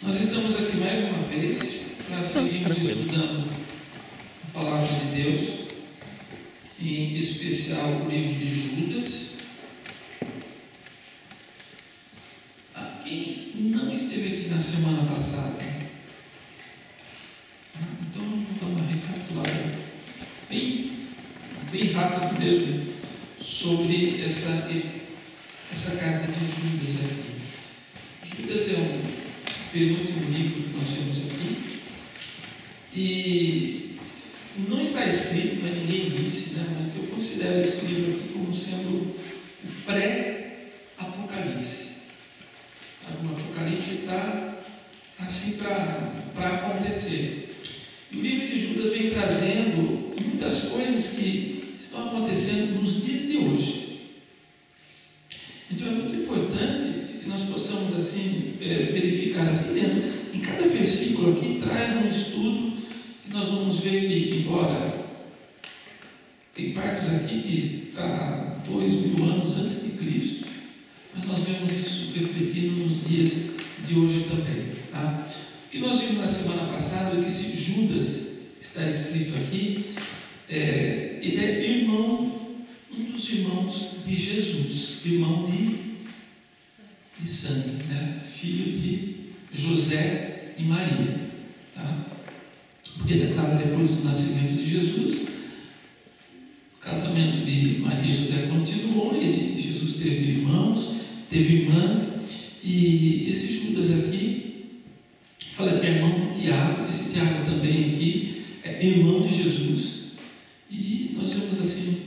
Nós estamos aqui mais uma vez para seguirmos estudando a Palavra de Deus, em especial o livro de Judas. Quem não esteve aqui na semana passada, então vamos dar uma recapitulada bem rápido mesmo sobre essa carta de Judas aqui. Judas é o penúltimo livro que nós temos aqui, e não está escrito, mas ninguém disse, mas eu considero esse livro aqui como sendo o pré-apocalipse. O apocalipse está assim para acontecer. E o livro de Judas vem trazendo muitas coisas que estão acontecendo nos dias de hoje. Então é muito importante que nós possamos assim verificar assim dentro. Em cada versículo aqui traz um estudo que nós vamos ver que, embora tem partes aqui que está 2000 anos antes de Cristo, mas nós vemos isso refletindo nos dias de hoje também, tá? O que nós vimos na semana passada é que esse Judas está escrito aqui, ele é irmão, um dos irmãos de Jesus, irmão de sangue, filho de José e Maria, tá? Porque estava depois do nascimento de Jesus, o casamento de Maria e José continuou, Jesus teve irmãos, teve irmãs, e esse Judas aqui fala que é irmão de Tiago. Esse Tiago também aqui é irmão de Jesus, e nós vemos assim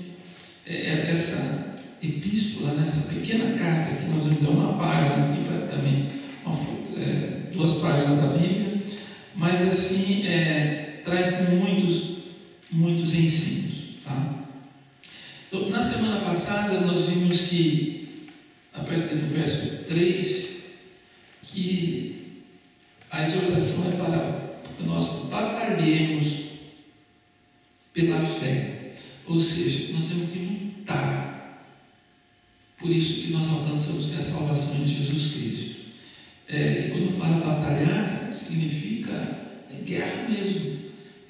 essa epístola, essa pequena carta que nós vamos ter uma página aqui, praticamente 2 páginas da Bíblia, mas assim traz muitos ensinos, tá? Então, na semana passada nós vimos que a partir do verso 3, que a exortação é para nós batalhemos pela fé, ou seja, nós temos que lutar, por isso que nós alcançamos a salvação em Jesus Cristo. E quando fala batalhar, significa guerra mesmo.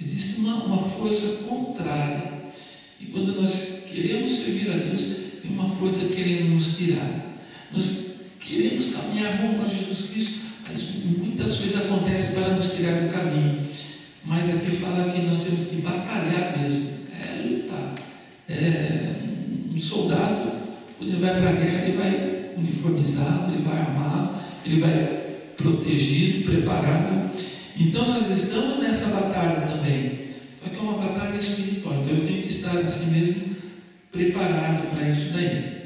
Existe uma força contrária, e quando nós queremos servir a Deus, tem uma força querendo nos tirar. Nós queremos caminhar rumo a Jesus Cristo, mas muitas coisas acontecem para nos tirar do caminho. Mas aqui fala que nós temos que batalhar mesmo, lutar. Um soldado, quando ele vai para a guerra, ele vai uniformizado, ele vai armado, ele vai protegido, preparado. Então nós estamos nessa batalha também, só que é uma batalha espiritual, então eu tenho que estar assim mesmo preparado para isso daí.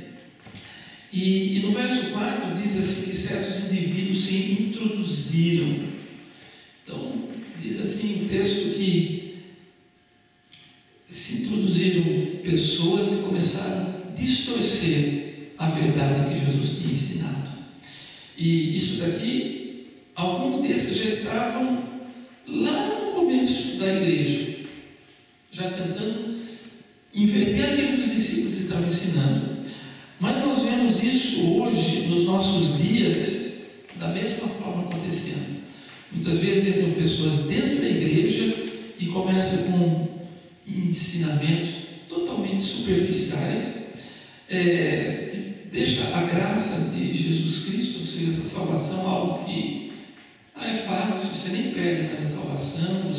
E no verso 4 diz assim que certos indivíduos se introduziram. Então diz assim o texto que se introduziram pessoas e começaram a distorcer a verdade que Jesus tinha ensinado. E isso daqui, alguns desses já estavam lá no começo da igreja, já tentando inverter aquilo que os discípulos estavam ensinando. Mas nós vemos isso hoje, nos nossos dias, da mesma forma acontecendo. Muitas vezes entram pessoas dentro da igreja e começam com ensinamentos totalmente superficiais, que deixa a graça de Jesus Cristo, ou seja, essa salvação, algo que é fácil, você nem perde para a salvação,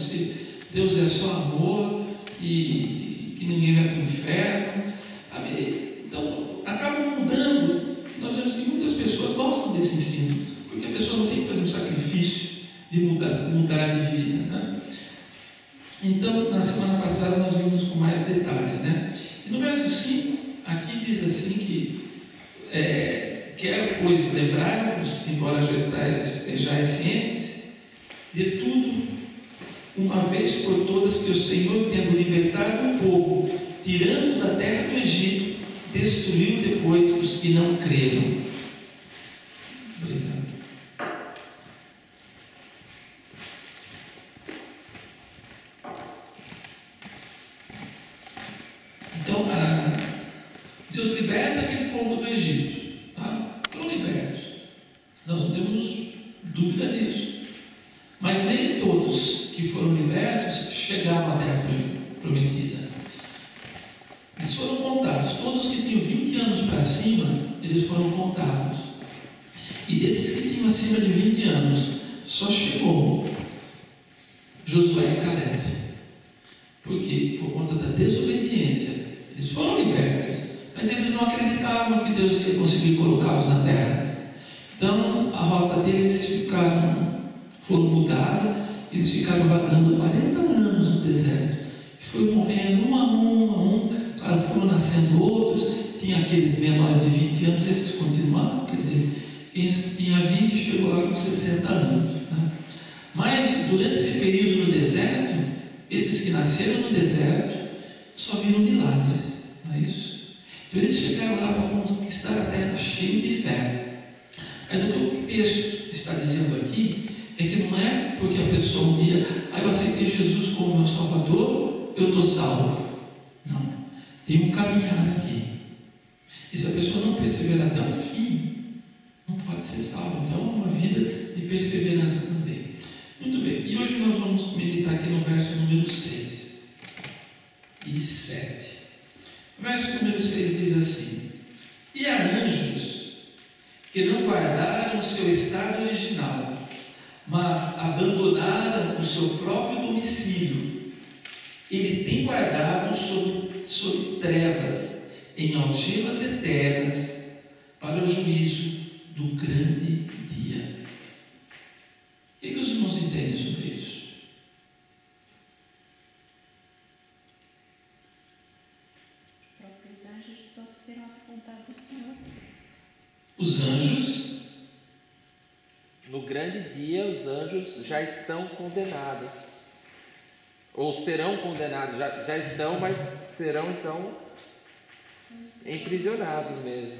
Deus é só amor e que ninguém vai para o inferno. Então, acaba mudando. Nós vemos que muitas pessoas gostam desse ensino, porque a pessoa não tem que fazer um sacrifício de mudar de vida, Então, na semana passada nós vimos com mais detalhes, E no verso 5, aqui diz assim que quero, pois, lembrar-vos, embora já estejais cientes de tudo, uma vez por todas, que o Senhor, tendo libertado o povo, tirando da terra do Egito, destruiu depois os que não creram. Obrigado. Então, Deus liberta aquele povo do Egito, foram libertos. Nós não temos dúvida disso. nem todos que foram libertos chegaram à terra prometida. Eles foram contados. Todos que tinham 20 anos para cima, eles foram contados. E desses que tinham acima de 20 anos, só chegou Josué e Caleb. Por quê? Por conta da desobediência. Eles foram libertos, mas eles não acreditavam que Deus ia conseguir colocá-los na terra. Então a rota deles foram mudada. Eles ficaram vagando 40 anos no deserto. E foi morrendo um a um. Claro, foram nascendo outros. Tinha aqueles menores de 20 anos, esses continuaram. Quer dizer, quem tinha 20 chegou lá com 60 anos. Né? Mas durante esse período no deserto, esses que nasceram no deserto só viram milagres. Não é isso? Então eles chegaram lá para conquistar a terra cheia de fé. Mas o que o texto está dizendo aqui é que não é porque a pessoa um dia, eu aceitei Jesus como meu Salvador, eu estou salvo. Não. Tem um caminhar aqui. E se a pessoa não perseverar até o fim, não pode ser salva. Então é uma vida de perseverança também. Muito bem. E hoje nós vamos meditar aqui no verso número 6 e 7. O verso número 6 diz assim: e há anjos que não guardaram o seu estado original, mas abandonaram o seu próprio domicílio. Ele tem guardado sob trevas, em algemas eternas, para o juízo do grande dia. O que os irmãos entendem sobre isso? Os próprios anjos só serão apontados ao Senhor. Os anjos, no grande dia, os anjos já estão condenados, ou serão condenados, já estão, mas serão então emprisionados mesmo.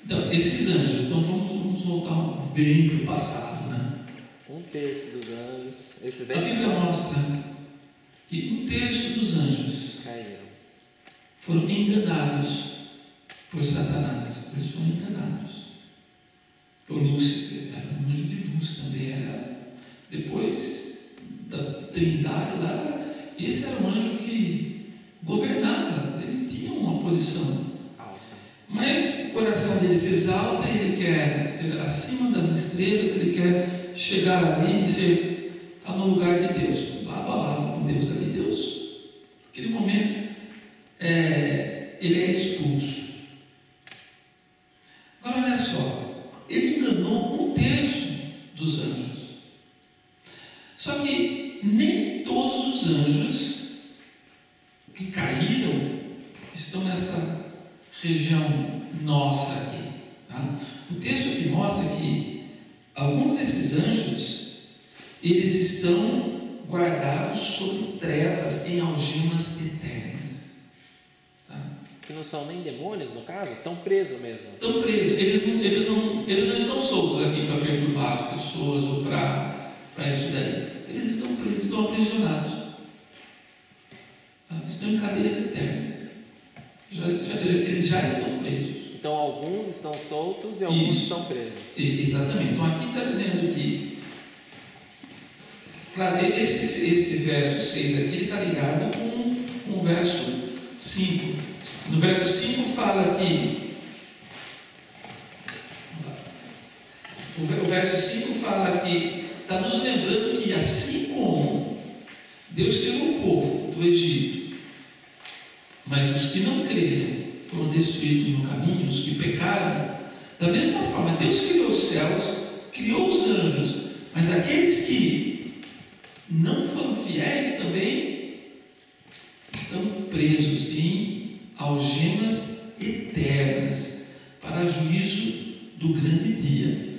Então, esses anjos, então vamos voltar bem para o passado, né? Um terço dos anjos, esses A Bíblia mostra que um terço dos anjos caíram, foram enganados por Satanás. Eles foram enganados. O Lúcifer era um anjo de luz também, era depois da Trindade lá. Esse era um anjo que governava, ele tinha uma posição alta. Mas o coração dele se exalta, ele quer ser acima das estrelas, ele quer chegar ali e ser no lugar de Deus, lado a lado com Deus ali. Deus, naquele momento, ele é expulso. Agora olha só, ele enganou um terço dos anjos. Só que nem todos os anjos que caíram estão nessa região nossa aqui. Tá? O texto aqui mostra que alguns desses anjos, eles estão guardados sob trevas em algemas eternas. Tá? Que não são nem demônios, no caso, estão presos mesmo. Estão presos, eles não estão soltos aqui para perturbar as pessoas ou para isso daí. Eles estão presos, estão aprisionados. Tá? Estão em cadeias eternas. Eles já estão presos. Então alguns estão soltos e alguns estão presos. Exatamente. Então aqui está dizendo que, claro, esse verso 6 aqui está ligado com o verso 5. No verso 5 fala que o verso 5 fala que está nos lembrando que assim como Deus tirou o povo do Egito, mas os que não creram foram destruídos no caminho, os que pecaram, da mesma forma Deus criou os céus, criou os anjos, mas aqueles que não foram fiéis também estão presos em algemas eternas para juízo do grande dia.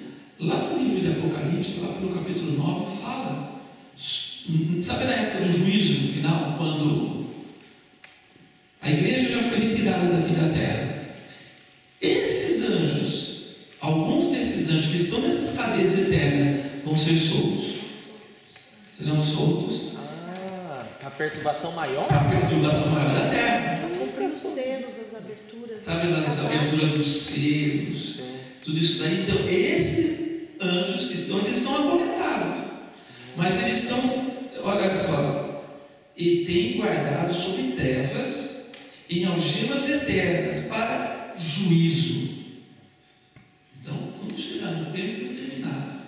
Lá no livro de Apocalipse, lá pelo capítulo 9, fala, sabe na época do juízo no final, quando a igreja já foi retirada daqui da terra, esses anjos, alguns desses anjos que estão nessas cadeias eternas, vão ser soltos. Serão soltos. A perturbação maior? A perturbação maior da terra. Cumpre os selos, as aberturas. Sabe essa abertura dos selos, tudo isso daí. Então, esses anjos que estão, eles estão acorrentados. Mas eles estão, olha só, e tem guardado sob trevas, em algemas eternas, para juízo. Então, vamos chegar no tempo determinado.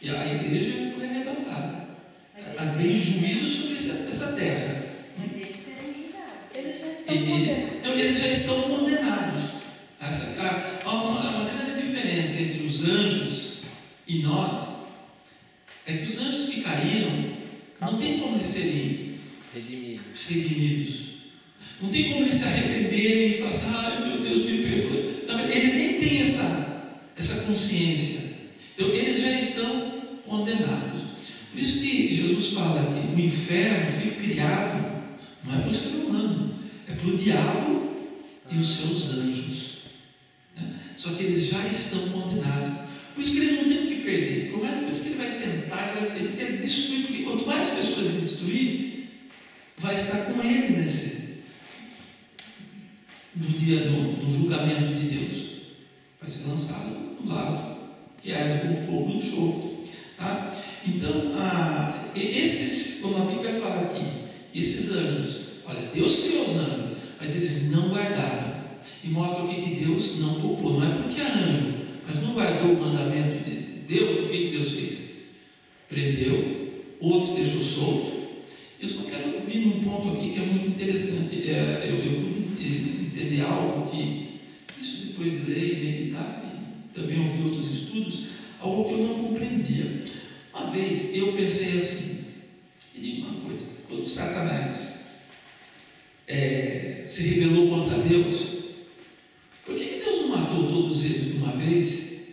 E a igreja foi arrebatada. Havia juízo sobre essa terra. Mas eles serão julgados. Eles já estão condenados. Eles já estão condenados. Há uma grande diferença entre os anjos e nós. É que os anjos que caíram, não tem como eles serem redimidos. Não tem como eles se arrependerem e falar assim, ai meu Deus, me perdoe. Não, eles nem têm essa consciência. Então eles já estão condenados. Por isso que Jesus fala que o inferno foi criado, não é para o ser humano, é para o diabo e os seus anjos. Só que eles já estão condenados. Por isso que ele não tem o que perder. Como é que ele vai tentar, ele quer destruir, porque quanto mais pessoas ele destruir, vai estar com ele no julgamento de Deus. Vai ser lançado no lago que arde com fogo e enxofre. Tá? Então, como a Bíblia fala aqui, esses anjos, olha, Deus criou os anjos, mas eles não guardaram. E mostra o que Deus não poupou. Não é porque é anjo, mas não guardou o mandamento de Deus. O que Deus fez? Prendeu, outros deixou solto. Eu só quero vir num ponto aqui que é muito interessante. Eu pude entender algo que, isso depois de ler e meditar, e também ouvir outros estudos, algo que eu não compreendia. Uma vez eu pensei assim, e digo uma coisa, quando Satanás se rebelou contra Deus, por que Deus não matou todos eles de uma vez?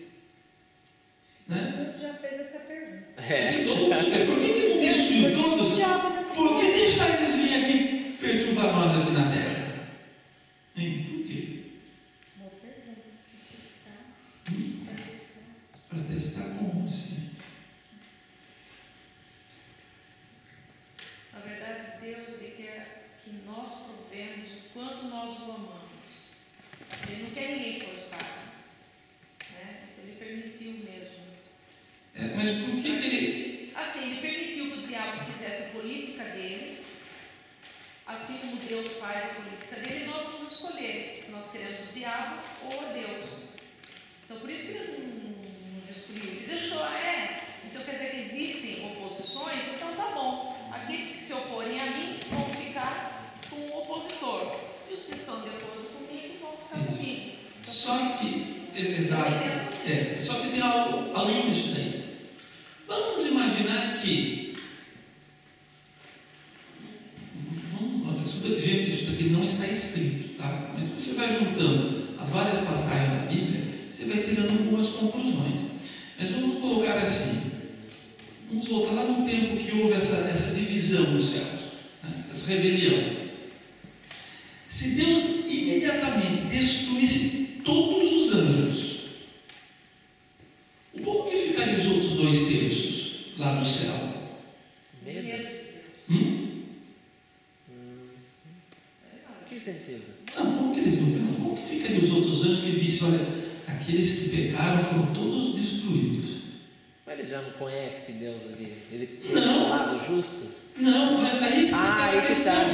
Né? Já fez essa pergunta. Por que não destruiu todos? Por que deixar eles virem aqui perturbar nós aqui na terra? Hein? Por quê? Boa pergunta. Para testar como assim? Na verdade, Deus quer que nós provemos o quanto nós o amamos. Ele não quer ninguém forçar, né? Ele permitiu mesmo. Mas por que ele... Assim, ele permitiu que o diabo fizesse a política dele, assim como Deus faz a política dele, e nós vamos escolher se nós queremos o diabo ou a Deus. Então, por isso que ele não destruiu. Ele deixou, então quer dizer que existem oposições, então tá bom. Aqueles que se oporem a mim vão ficar com o opositor, e os que estão de acordo comigo vão ficar comigo. Então, Só que tem algo além disso daí. Vamos imaginar que, gente, isso daqui não está escrito, tá? Mas você vai juntando as várias passagens da Bíblia, você vai tirando algumas conclusões. Mas vamos colocar assim, vamos voltar lá no tempo que houve essa divisão nos céus, né? Essa rebelião. Se Deus imediatamente destruísse todos os anjos, como que ficariam os outros 2/3 lá do céu? Que sentido? Não, como que eles iam pegar? Como que ficariam os outros anjos que vissem, olha, aqueles que pecaram foram todos destruídos? Mas ele já não conhece que Deus ali, ele Não. é o lado justo? Não, aí está a questão.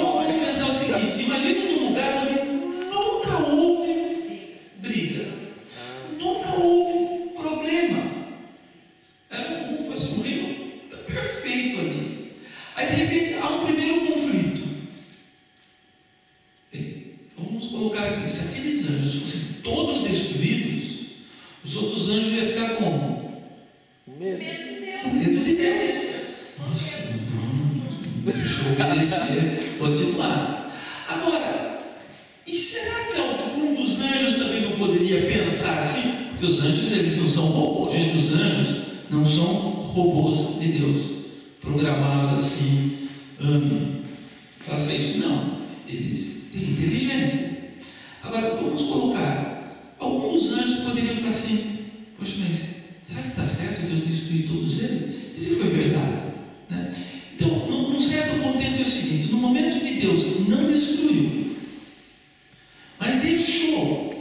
Vamos pensar o seguinte, imagina num lugar onde nunca houve briga, nunca houve problema. Era um reino perfeito ali. Aí de repente há um primeiro conflito. Bem, vamos colocar aqui, se aqueles anjos fossem todos destruídos, os outros anjos iam ficar como? Medo. Medo de Deus. Nossa, não, deixa eu obedecer, continuar. Agora, e será que um dos anjos também não poderia pensar assim? Porque os anjos, eles não são robôs, gente, os anjos não são robôs de Deus, programados assim, faça isso, não, eles têm inteligência. Agora, vamos colocar, alguns anjos poderiam falar assim, poxa, mas será que está certo Deus destruir todos eles? E se foi verdade? Né? Então, num certo contexto é o seguinte, no momento que Deus não destruiu, mas deixou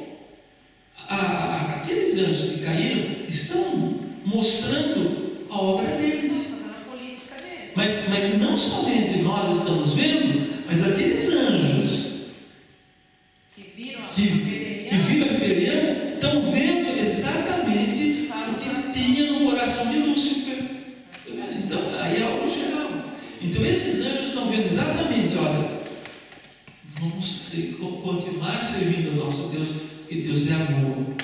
aqueles anjos que caíram, estão mostrando ao obra deles. Fazendo a política dele. Mas não somente nós estamos vendo, mas aqueles anjos Que viram a que viram a rebelião estão vendo exatamente o que tinha no coração de Lúcifer. Então, aí é algo geral. Então, esses anjos estão vendo exatamente, olha, vamos continuar servindo ao nosso Deus, porque Deus é amor,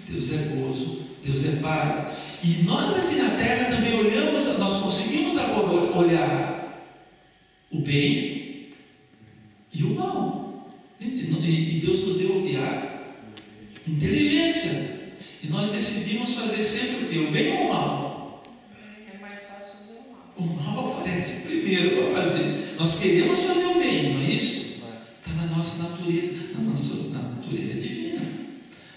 Deus é gozo, Deus é paz. E nós aqui na terra também olhamos, nós conseguimos agora olhar o bem e o mal. E Deus nos deu o que? A inteligência. E nós decidimos fazer sempre o que? O bem ou o mal? É mais fácil fazer o mal. O mal aparece primeiro para fazer. Nós queremos fazer o bem, não é isso? Está na nossa natureza, na natureza divina.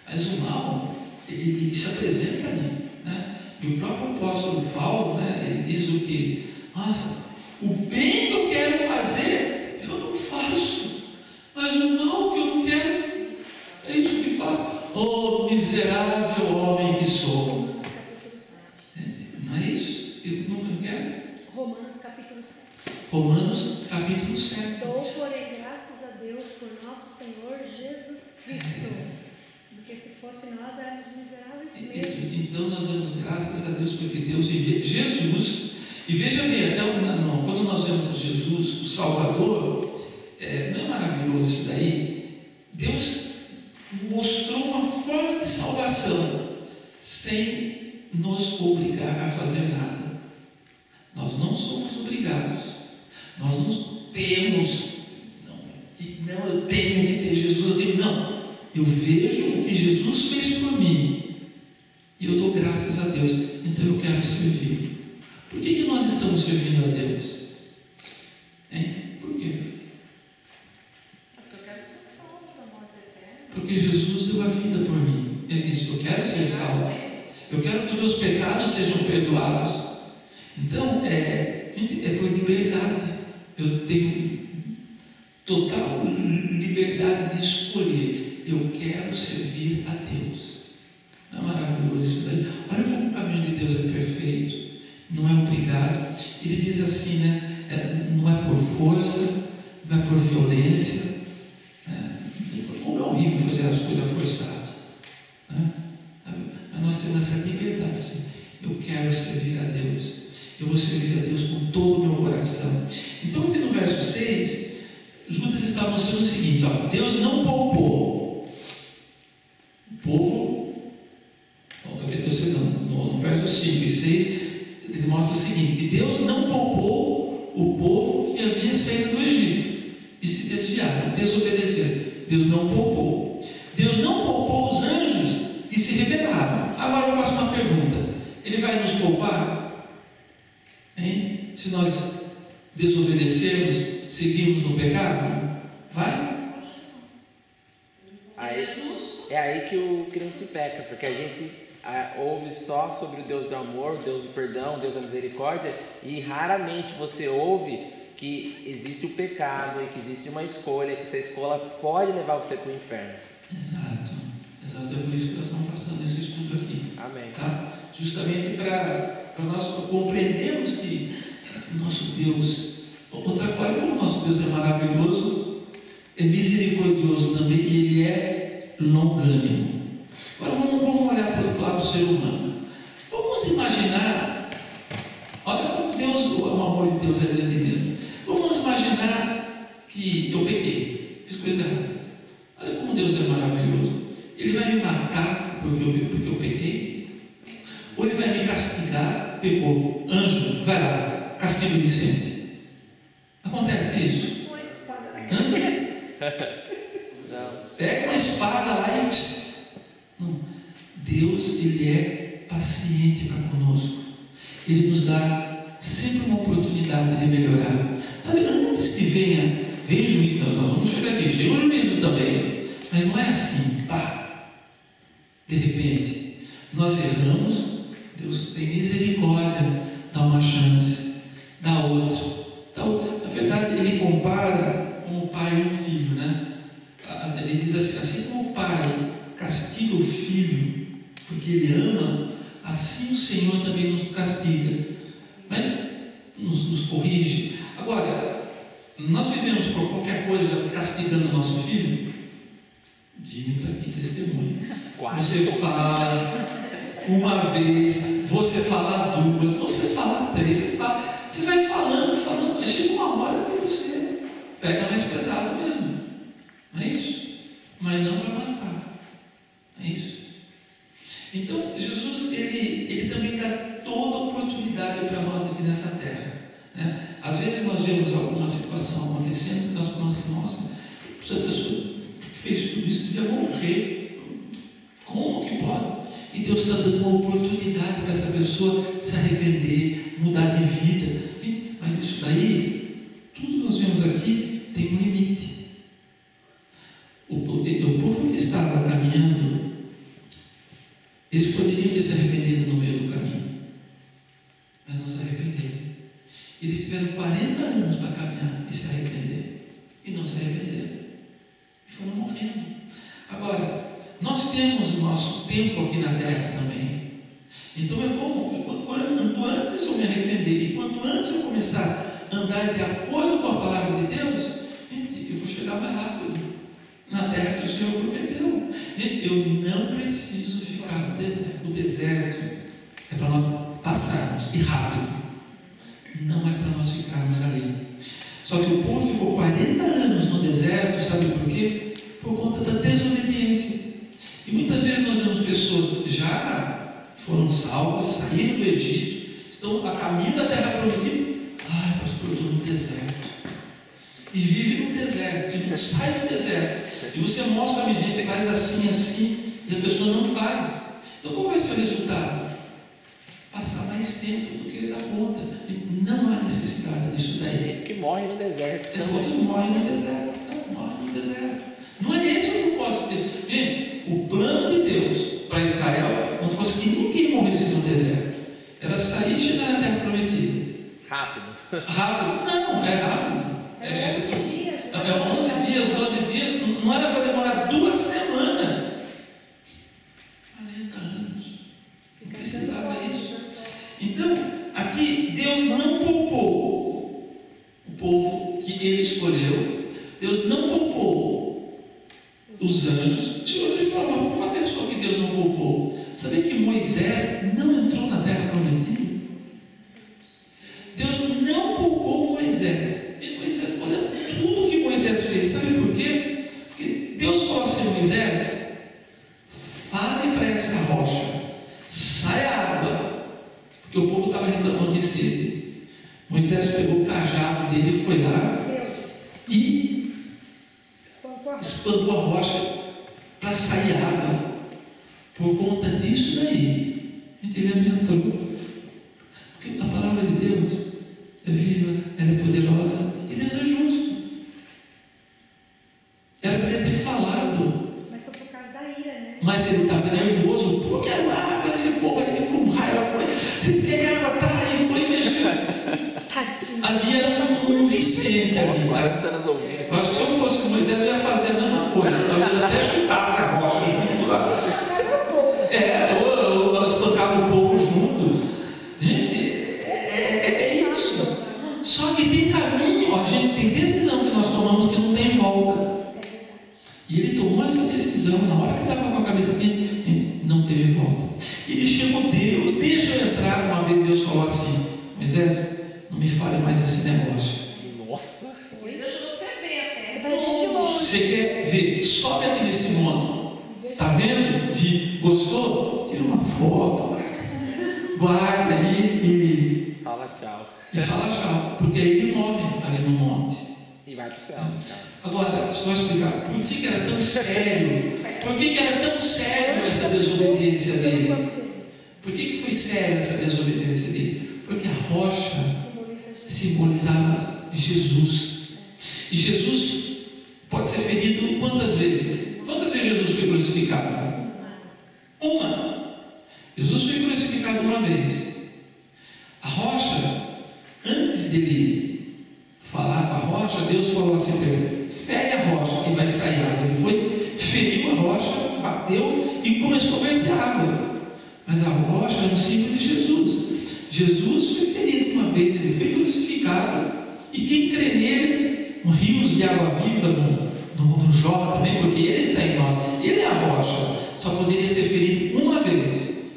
Mas o mal, ele se apresenta ali, né? E o próprio apóstolo Paulo, né, ele diz o que? Nossa, o bem que eu quero fazer, eu não faço. Mas o mal que eu não quero, é isso que faço. Oh, miserável homem que sou. Romanos capítulo 7. Não é isso? Eu nunca quero. Romanos capítulo 7. Romanos capítulo 7. Dou, porém, graças a Deus por nosso Senhor Jesus Cristo, porque se fosse nós, éramos miseráveis mesmo. Então nós damos graças a Deus porque Deus envia Jesus. E veja bem, quando nós vemos Jesus, o Salvador, não é maravilhoso isso daí? Deus mostrou uma forma de salvação sem nos obrigar a fazer nada. Nós não somos obrigados. Nós não temos, não, eu tenho que ter Jesus, não. Eu vejo o que Jesus fez por mim e eu dou graças a Deus, então eu quero servir. Por que nós estamos servindo a Deus? Por quê? Porque eu quero ser salvo da morte eterna. Porque Jesus deu a vida por mim. Ele disse, eu quero ser salvo. Eu quero que os meus pecados sejam perdoados. Então, é por liberdade. Eu tenho total liberdade de escolher. Eu quero servir a Deus. Não é maravilhoso isso daí? Olha como o caminho de Deus é perfeito. Não é obrigado. Ele diz assim, né? Não é por força, não é por violência. Como é horrível fazer as coisas forçadas. Mas nós temos essa liberdade. Assim, eu quero servir a Deus. Eu vou servir a Deus com todo o meu coração. Então, aqui no verso 6, Judas está mostrando o seguinte: ó, Deus não poupou o povo. No capítulo 6, no verso 5 e 6, ele mostra o seguinte: que Deus não poupou o povo que havia saído do Egito e se desviaram, desobedeceram. Deus não poupou. Deus não poupou os anjos que se rebelaram. Agora eu faço uma pergunta: Ele vai nos poupar? Se nós desobedecermos, seguirmos no pecado? Vai? É aí que o crente peca, porque a gente ouve só sobre o Deus do amor, o Deus do perdão, o Deus da misericórdia, e raramente você ouve que existe o pecado e que existe uma escolha, que essa escolha pode levar você para o inferno. Exato, é por isso que nós estamos passando esse estudo aqui. Amém. Tá? Justamente para nós compreendermos que o nosso Deus, outra coisa, como o nosso Deus é maravilhoso, é misericordioso também, e Ele é longânimo. Agora vamos olhar para o lado do ser humano. Vamos imaginar, olha como Deus, o amor de Deus é grande mesmo. Vamos imaginar que eu pequei, fiz coisa errada. Olha como Deus é maravilhoso. Ele vai me matar porque eu pequei? Ou Ele vai me castigar? Pegou, anjo, vai lá, castigo Vicente. Acontece isso? Uma espada na Não. Pega uma espada lá e... Não. Deus, Ele é paciente para conosco. Ele nos dá sempre uma oportunidade de melhorar. Sabe, antes que venha o juízo, nós vamos chegar aqui, chega o juízo também. Mas não é assim, pá. De repente, nós erramos, Deus tem misericórdia, dá uma chance, dá outra. Então, na verdade, Ele compara com o pai e o filho, né? Ele diz assim como o pai castiga o filho porque ele ama, assim o Senhor também nos castiga, mas nos corrige. Agora, nós vivemos por qualquer coisa castigando o nosso filho? Jimmy está aqui testemunha. Você fala uma vez, você fala duas, você fala três, você vai falando, mas chega uma hora que você pega mais pesado mesmo. Não é isso? Mas não para matar. É isso. Então, Jesus, ele também dá toda a oportunidade para nós aqui nessa terra. Né? Às vezes nós vemos alguma situação acontecendo que nós falamos assim, nossa, essa pessoa que fez tudo isso devia morrer. Como que pode? E Deus está dando uma oportunidade para essa pessoa se arrepender, mudar de vida. Gente, mas isso daí, tudo que nós vemos aqui tem um limite. O povo que estava caminhando, eles poderiam ter se arrependido no meio do caminho, mas não se arrependeram. Eles tiveram 40 anos para caminhar e se arrepender, e não se arrependeram, e foram morrendo. Agora, nós temos o nosso tempo aqui na terra também. Então é bom, quanto antes eu me arrepender e quanto antes eu começar a andar de acordo com a palavra de Deus, gente, eu vou chegar mais rápido na terra que o Senhor prometeu. Gente, eu não preciso ficar no deserto. O deserto é para nós passarmos, e rápido. Não é para nós ficarmos ali. Só que o povo ficou 40 anos no deserto, sabe por quê? Por conta da desobediência. E muitas vezes nós vemos pessoas que já foram salvas, saíram do Egito, estão a caminho da terra prometida. Ai, pastor, eu estou no deserto. E vive no deserto, e não sai do deserto. E você mostra a gente, faz assim, e a pessoa não faz. Então qual vai ser o resultado? Passar mais tempo do que ele dá conta. Não há necessidade disso daí. Tem gente que morre no deserto. Outro morre no deserto. Morre no deserto. Não é esse o propósito de Deus. Gente, o plano de Deus para Israel não fosse que ninguém morresse no deserto. Era sair e chegar na terra prometida. Rápido. Rápido? Não, é rápido. É 11 dias. É 11 dias, 12 dias. Não era para demorar 2 semanas. 40 anos. Não precisava isso. Então, aqui Deus não poupou o povo que ele escolheu. Deus não poupou os anjos. Deixa eu falar uma pessoa que Deus não poupou. Sabia que Moisés não entrou na terra prometida? Deus não poupou Moisés. E Moisés, olha tudo que Moisés fez. Sabe por quê? Porque Deus falou assim: Moisés, fale para essa rocha, sai a água. Porque o povo estava reclamando de sede. Moisés pegou o cajado dele e foi lá e espancou a rocha para sair água. Por conta disso daí, ele alimentou. Porque a palavra de Deus é viva, ela é poderosa e Deus é justo. Era para ele ter falado. Mas foi por causa da ira, né? Mas ele estava nervoso. Pô, quero água, esse povo ali com raiva. Vocês querem água? Tá, e foi mexendo. Ali era um Vicente ali. Eu acho que se eu fosse Moisés, eu ia fazer a mesma coisa. Talvez até chutasse a rocha junto lá. Ou espancava o povo junto. Gente, é isso. Só que tem caminho, ó, gente, tem decisão que nós tomamos que não tem volta. E ele tomou essa decisão na hora que estava com a cabeça quente, gente, não teve volta. Ele chegou, Deus, deixa eu entrar. Uma vez Deus falou assim: Moisés, não me fale mais esse negócio. Nossa! Deixa você ver até. Você vai ver de longe. Você quer ver? Sobe aqui nesse monte. Tá vendo? Vi. Gostou? Tira uma foto. Guarda aí e Fala tchau. fala tchau. Porque aí ele morre ali no monte. E vai pro céu. Agora, só explicar por que era tão sério. Por que era tão sério essa desobediência dele? Por que foi séria essa desobediência dele? Porque a rocha simbolizava Jesus. E Jesus pode ser ferido quantas vezes? Quantas vezes Jesus foi crucificado? Uma. Jesus foi crucificado uma vez. A rocha, antes dele falar com a rocha, Deus falou assim para ele: fere a rocha e vai sair água. Ele foi, feriu a rocha, bateu e começou a verter água. Mas a rocha é um símbolo de Jesus. Jesus foi ferido uma vez, ele foi crucificado. E quem crê nele, rios de água viva no jorra também, porque ele está em nós, ele é a rocha, só poderia ser ferido uma vez.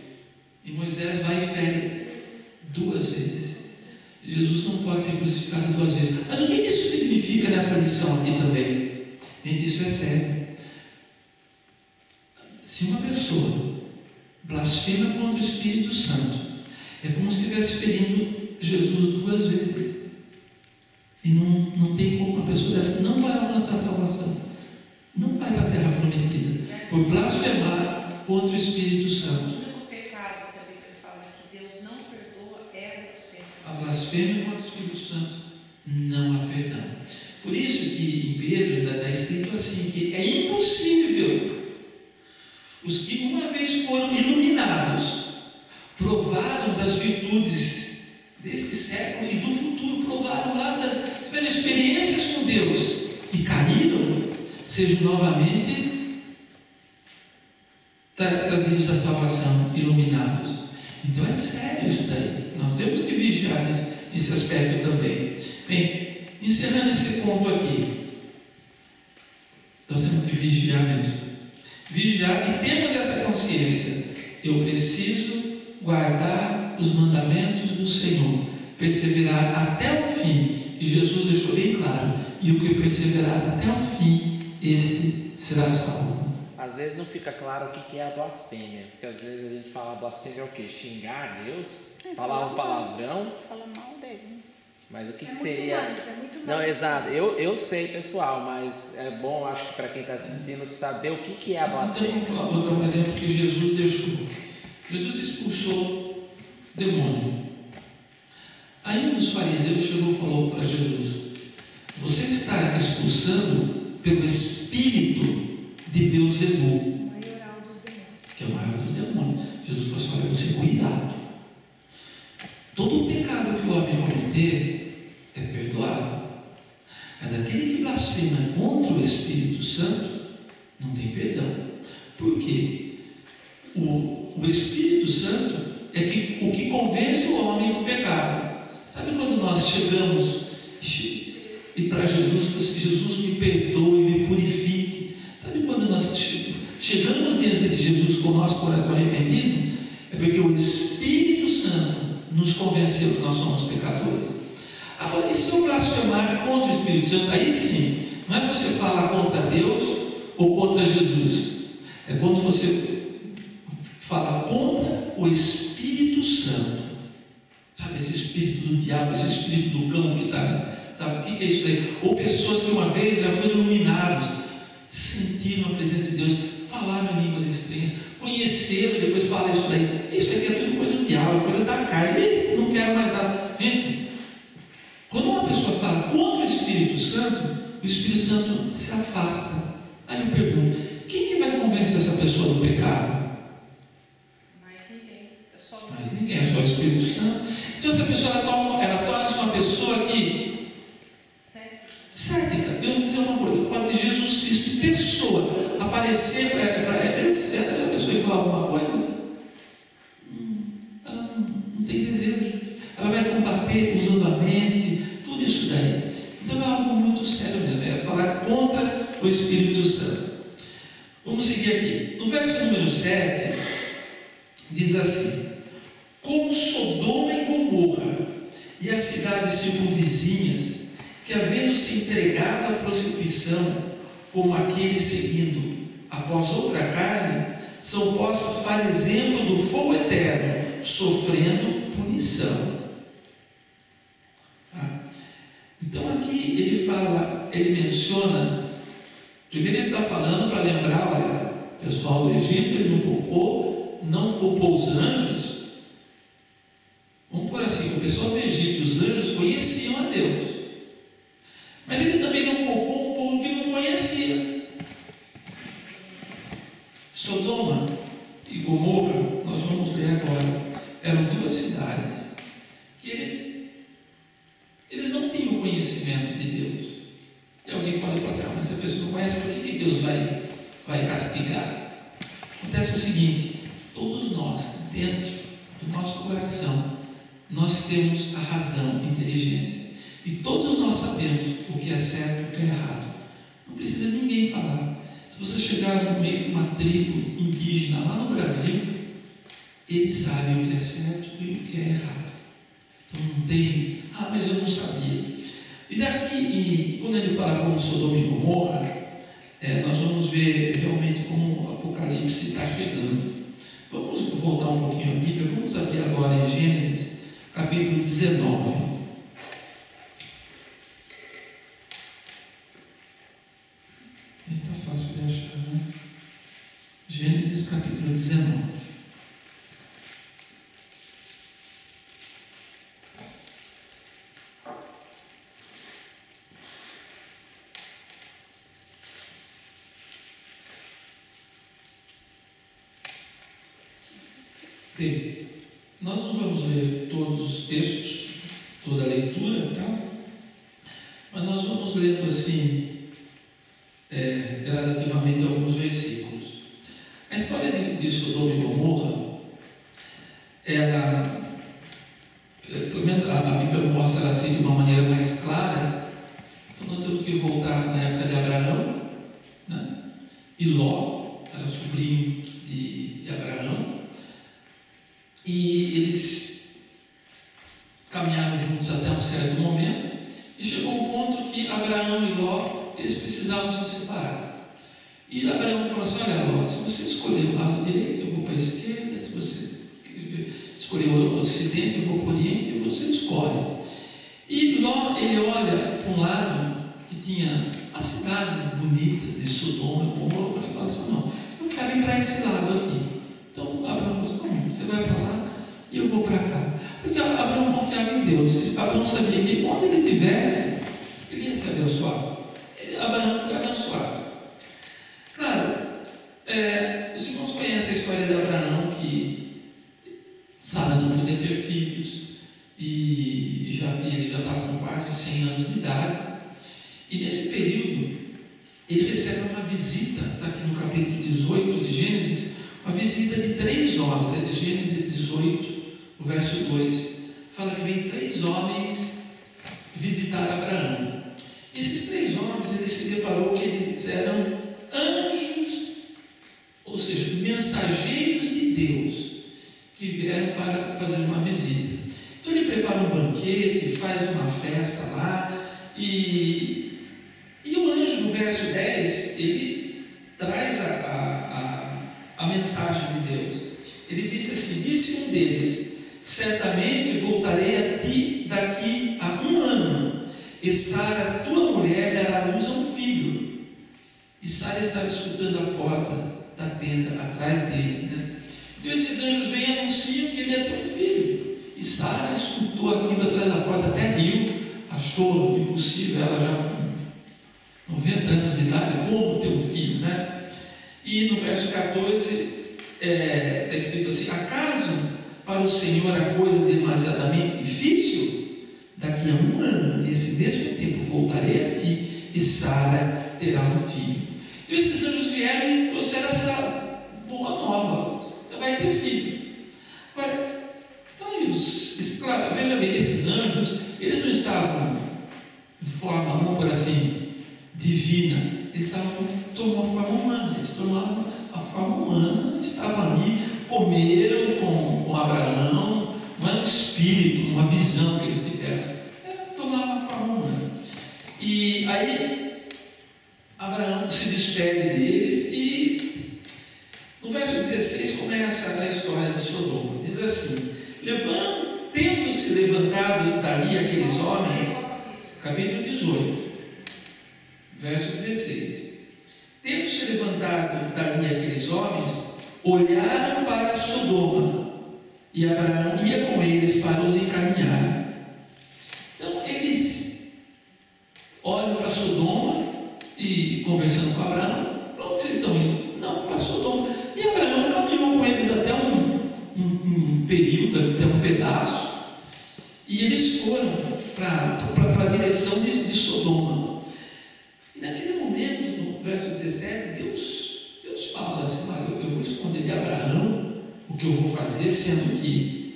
E Moisés vai e fere 2 vezes. Jesus não pode ser crucificado 2 vezes. Mas o que isso significa nessa lição aqui também? Gente, isso é sério. Se uma pessoa blasfema contra o Espírito Santo, é como se estivesse ferindo Jesus 2 vezes. E não tem como uma pessoa dessa não vai alcançar a salvação. Não vai para a terra prometida. Por blasfemar contra o Espírito Santo. O único pecado que a Bíblia fala que Deus não perdoa é a blasfêmia. A blasfêmia contra o Espírito Santo não há perdão. Por isso que em Pedro ainda está escrito assim, que é impossível os que uma vez foram iluminados, provaram das virtudes deste século e do futuro, provaram lá tiveram experiências com Deus e caíram, sejam novamente trazidos à salvação, iluminados. Então é sério isso daí. Nós temos que vigiar nesse aspecto também. Bem, encerrando esse ponto aqui, nós temos que vigiar mesmo. Vigiar e temos essa consciência. Eu preciso guardar os mandamentos do Senhor, perseverar até o fim. E Jesus deixou bem claro: e o que perseverar até o fim, este será salvo. Às vezes não fica claro o que é a blasfêmia, porque às vezes a gente fala a blasfêmia é o quê? Xingar a Deus? Falar um palavrão? Fala mal dele. Mas o que Muito seria? mais, é muito Não, mais. exato. Eu sei, pessoal, mas é bom, acho que para quem está assistindo, saber o que é a blasfêmia. Então, vou dar um exemplo que Jesus deixou. Jesus expulsou demônio. Aí um dos fariseus chegou e falou para Jesus: você está expulsando pelo Espírito de Beelzebul, Maioral dos demônios. que é o maior dos demônios. Jesus falou assim: olha, você cuidado. Todo o pecado que o homem cometer é perdoado. Mas aquele que blasfema contra o Espírito Santo não tem perdão. Por quê? O Espírito Santo é o que convence o homem do pecado. Sabe quando nós chegamos e para Jesus, assim, Jesus me perdoe, me purifique. Sabe quando nós chegamos diante de Jesus com o nosso coração arrependido? É porque o Espírito Santo nos convenceu que nós somos pecadores. Agora, e se eu blasfemar contra o Espírito Santo? Aí sim, não é você falar contra Deus ou contra Jesus. É quando você fala contra o Espírito Santo. Sabe, esse espírito do diabo, esse espírito do cão que está. Sabe o que é isso aí? Ou pessoas que uma vez já foram iluminados, sentiram a presença de Deus, falaram em línguas estranhas, conheceram e depois falam isso daí. Isso aqui é tudo coisa do diabo, coisa da carne. Não quero mais nada. Gente, quando uma pessoa fala contra o Espírito Santo, o Espírito Santo se afasta. Aí eu pergunto: quem que vai convencer essa pessoa do pecado? Mais ninguém. É só Mas ninguém, é só o Espírito Santo. Então essa pessoa ela torna-se uma pessoa que cética. Eu vou dizer uma coisa: pode Jesus Cristo, pessoa, aparecer para essa pessoa e falar alguma coisa, ela não tem desejo. Ela vai combater usando a mente, tudo isso daí. Então é algo muito sério mesmo, é falar contra o Espírito Santo. Vamos seguir aqui. No verso número 7, diz assim: como Sodoma e Gomorra e as cidades circunvizinhas, que havendo-se entregado à prostituição, como aqueles seguindo após outra carne, são postas para exemplo do fogo eterno, sofrendo punição. Então aqui ele menciona, primeiro ele está falando para lembrar: olha, o pessoal do Egito, ele não poupou os anjos. Vamos por assim, o pessoal do Egito e os anjos conheciam a Deus, mas ele também não poupou um povo que não conhecia. Sodoma e Gomorra, nós vamos ver agora, eram 2 cidades que eles não tinham conhecimento de Deus. E alguém pode falar assim: mas se a pessoa não conhece, por que Deus vai castigar? Acontece o seguinte: todos nós, dentro do nosso coração, nós temos a razão, a inteligência. E todos nós sabemos o que é certo e o que é errado. Não precisa ninguém falar. Se você chegar no meio de uma tribo indígena lá no Brasil, eles sabem o que é certo e o que é errado. Então não tem, mas eu não sabia. E aqui, quando ele fala como Sodoma e Gomorra, nós vamos ver realmente como o Apocalipse está chegando. Vamos voltar um pouquinho à Bíblia, vamos abrir agora em Gênesis, capítulo 19. Está fácil de achar, né? Gênesis, capítulo 19. Bem, nós não vamos ler todos os textos, toda a leitura, tá? Mas nós vamos lendo assim, gradativamente alguns versículos. A história de Sodoma e Gomorra, ela, pelo menos a Bíblia mostra ela assim de uma maneira mais clara. Então nós temos que voltar na época de Abraão, né? E Ló era sobrinho de Abraão. E eles caminharam juntos até um certo momento, e chegou um ponto que Abraão e Ló, eles precisavam se separar. E Abraão falou assim: olha Ló, se você escolher o lado direito, eu vou para a esquerda, se você escolher o ocidente, eu vou para o oriente, e você escolhe. E Ló, ele olha para um lado que tinha as cidades bonitas de Sodoma e Gomorra, e fala assim: não, eu quero ir para esse lado aqui. Então Abraão falou assim: não, você vai para lá e eu vou para cá. Porque Abraão confiava em Deus. Abraão sabia que onde ele estivesse, ele ia ser abençoado. Abraão foi abençoado. Claro, os irmãos conhecem a história de Abraão, que Sara não podia ter filhos, e ele já estava com quase 100 anos de idade. E nesse período, ele recebe uma visita, está aqui no capítulo 18 de Gênesis, uma visita de 3 homens. Gênesis 18, o verso 2, fala que vem 3 homens visitar Abraão. Esses 3 homens, ele se deparou que eles eram anjos, ou seja, mensageiros de Deus, que vieram para fazer uma visita. Então ele prepara um banquete, faz uma festa lá, e o anjo, no verso 10, ele traz a mensagem de Deus. Ele disse assim: disse um deles: certamente voltarei a ti daqui a 1 ano, e Sara, tua mulher, dará à luz a um filho. E Sara estava escutando a porta da tenda atrás dele, né? Então esses anjos vêm e anunciam que ele ia ter um filho. E Sara escutou aquilo atrás da porta, até riu, achou impossível, ela já com 90 anos de idade, como ter um filho, né? E no verso 14 está escrito assim: acaso para o Senhor a coisa demasiadamente difícil? Daqui a 1 ano, nesse mesmo tempo, voltarei a ti, e Sara terá um filho. Então esses anjos vieram e trouxeram essa boa nova: você vai ter filho. Agora, claro, veja bem, esses anjos, eles não estavam em forma, vamos por assim, divina, eles estavam tomando uma forma humana, eles tomaram a forma humana, estavam ali, comeram com Abraão, não era um espírito, uma visão que eles tiveram, tomaram a forma humana. E aí Abraão se despede deles, e no verso 16 começa a história de Sodoma. Diz assim: tendo-se levantado dali aqueles homens, capítulo 18, verso 16: tendo-se levantado dali aqueles homens, olharam para Sodoma, e Abraão ia com eles para os encaminhar. Então eles olham para Sodoma e, conversando com Abraão: para onde vocês estão indo? Não, para Sodoma. E Abraão caminhou com eles até um período, até um pedaço, e eles foram para a direção de Sodoma. E naquele momento, no verso 17, Deus fala assim: eu vou esconder de Abraão o que eu vou fazer, sendo que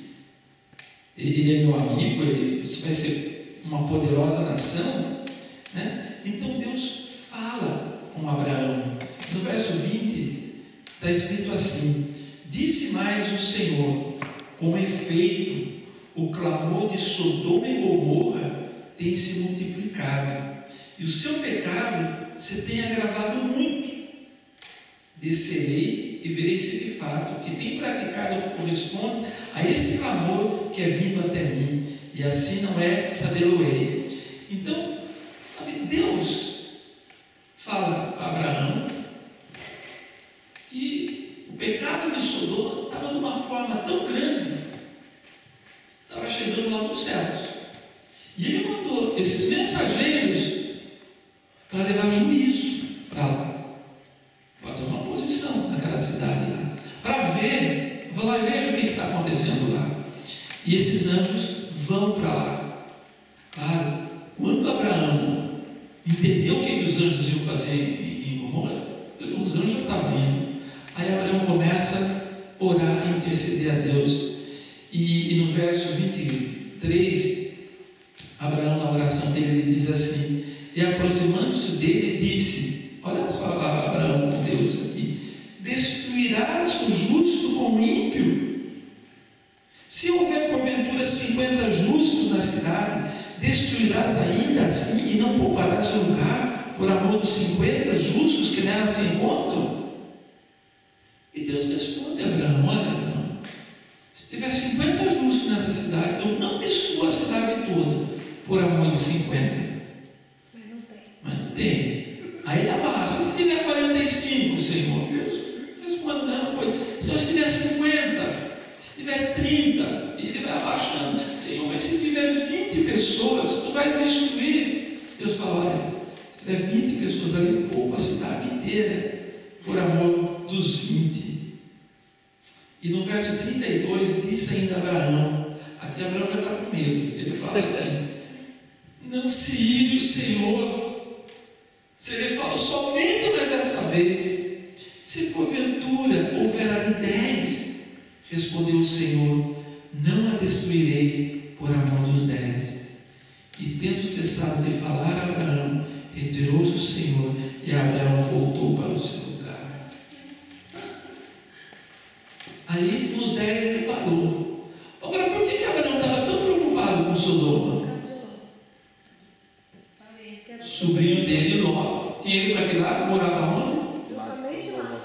ele é meu amigo, você vai ser uma poderosa nação, né? Então Deus fala com Abraão. No verso 20 está escrito assim: disse mais o Senhor, com efeito, o clamor de Sodoma e Gomorra tem se multiplicado, e o seu pecado se tem agravado muito. Descerei e verei se de fato o que tem praticado corresponde a esse clamor que é vindo até mim, e assim não é, sabê-lo-ei. Então, Deus fala para Abraão que o pecado de Sodoma estava de uma forma tão grande, estava chegando lá nos céus, e ele mandou esses mensageiros para levar juízo para lá, para tomar posição naquela cidade lá, para ver, vão lá e veja o que está acontecendo lá. E esses anjos vão para lá. Claro, quando Abraão entendeu o que os anjos iam fazer em Gomorra, os anjos já estavam indo. Aí Abraão começa a orar e interceder a Deus. E no verso 23, Abraão, na oração dele, ele diz assim: e aproximando-se dele, disse, olha só Abraão com Deus aqui: destruirás o justo com o ímpio? Se houver porventura 50 justos na cidade, destruirás ainda assim e não pouparás o lugar por amor dos 50 justos que nela se encontram? E Deus responde a Abraão: olha, Abraão, se tiver 50 justos nessa cidade, eu não destruo a cidade toda por amor de 50. Mas não tem. Aí ele abaixa: se tiver 45, Senhor, Deus responde: não, pode. Se tiver 50, se tiver 30, ele vai abaixando: Senhor, mas se tiver 20 pessoas, tu vais destruir. Deus fala: olha, se tiver 20 pessoas ali, poupa a cidade inteira por amor dos 20. E no verso 32 disse ainda Abraão, aqui Abraão já está com medo, ele fala assim: não se ire o Senhor, se ele fala somente mais essa vez, se porventura houver ali 10, respondeu o Senhor, não a destruirei por amor dos 10. E tendo cessado de falar a Abraão, retirou-se o Senhor, e Abraão voltou para o seu lugar. Aí nos 10 ele parou. Agora, por que Abraão estava tão preocupado com Sodoma? Sobrinho dele, Ló, tinha ido para aquele lado, morava onde?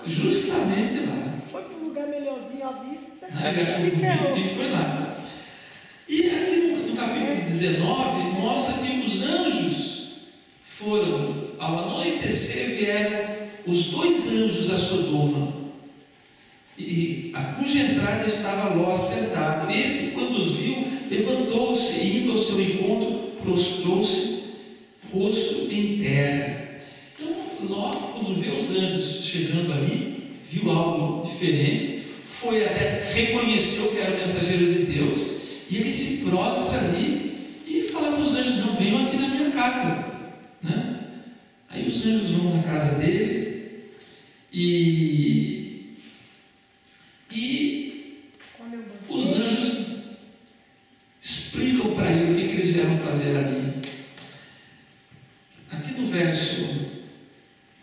Justamente lá. Foi para um lugar melhorzinho à vista. E foi lá. E aqui no capítulo 19 mostra que os anjos foram, ao anoitecer, vieram os 2 anjos a Sodoma, e a cuja entrada estava Ló sentado. Este, quando os viu, levantou-se e, indo ao seu encontro, prostrou-se rosto em terra. Então Ló, quando vê os anjos chegando ali, viu algo diferente, foi até, reconheceu que eram mensageiros de Deus, e ele se prostra ali e fala para os anjos: não, venham aqui na minha casa, né? Aí os anjos vão na casa dele e os anjos explicam para ele o que eles vieram fazer ali. Aqui no verso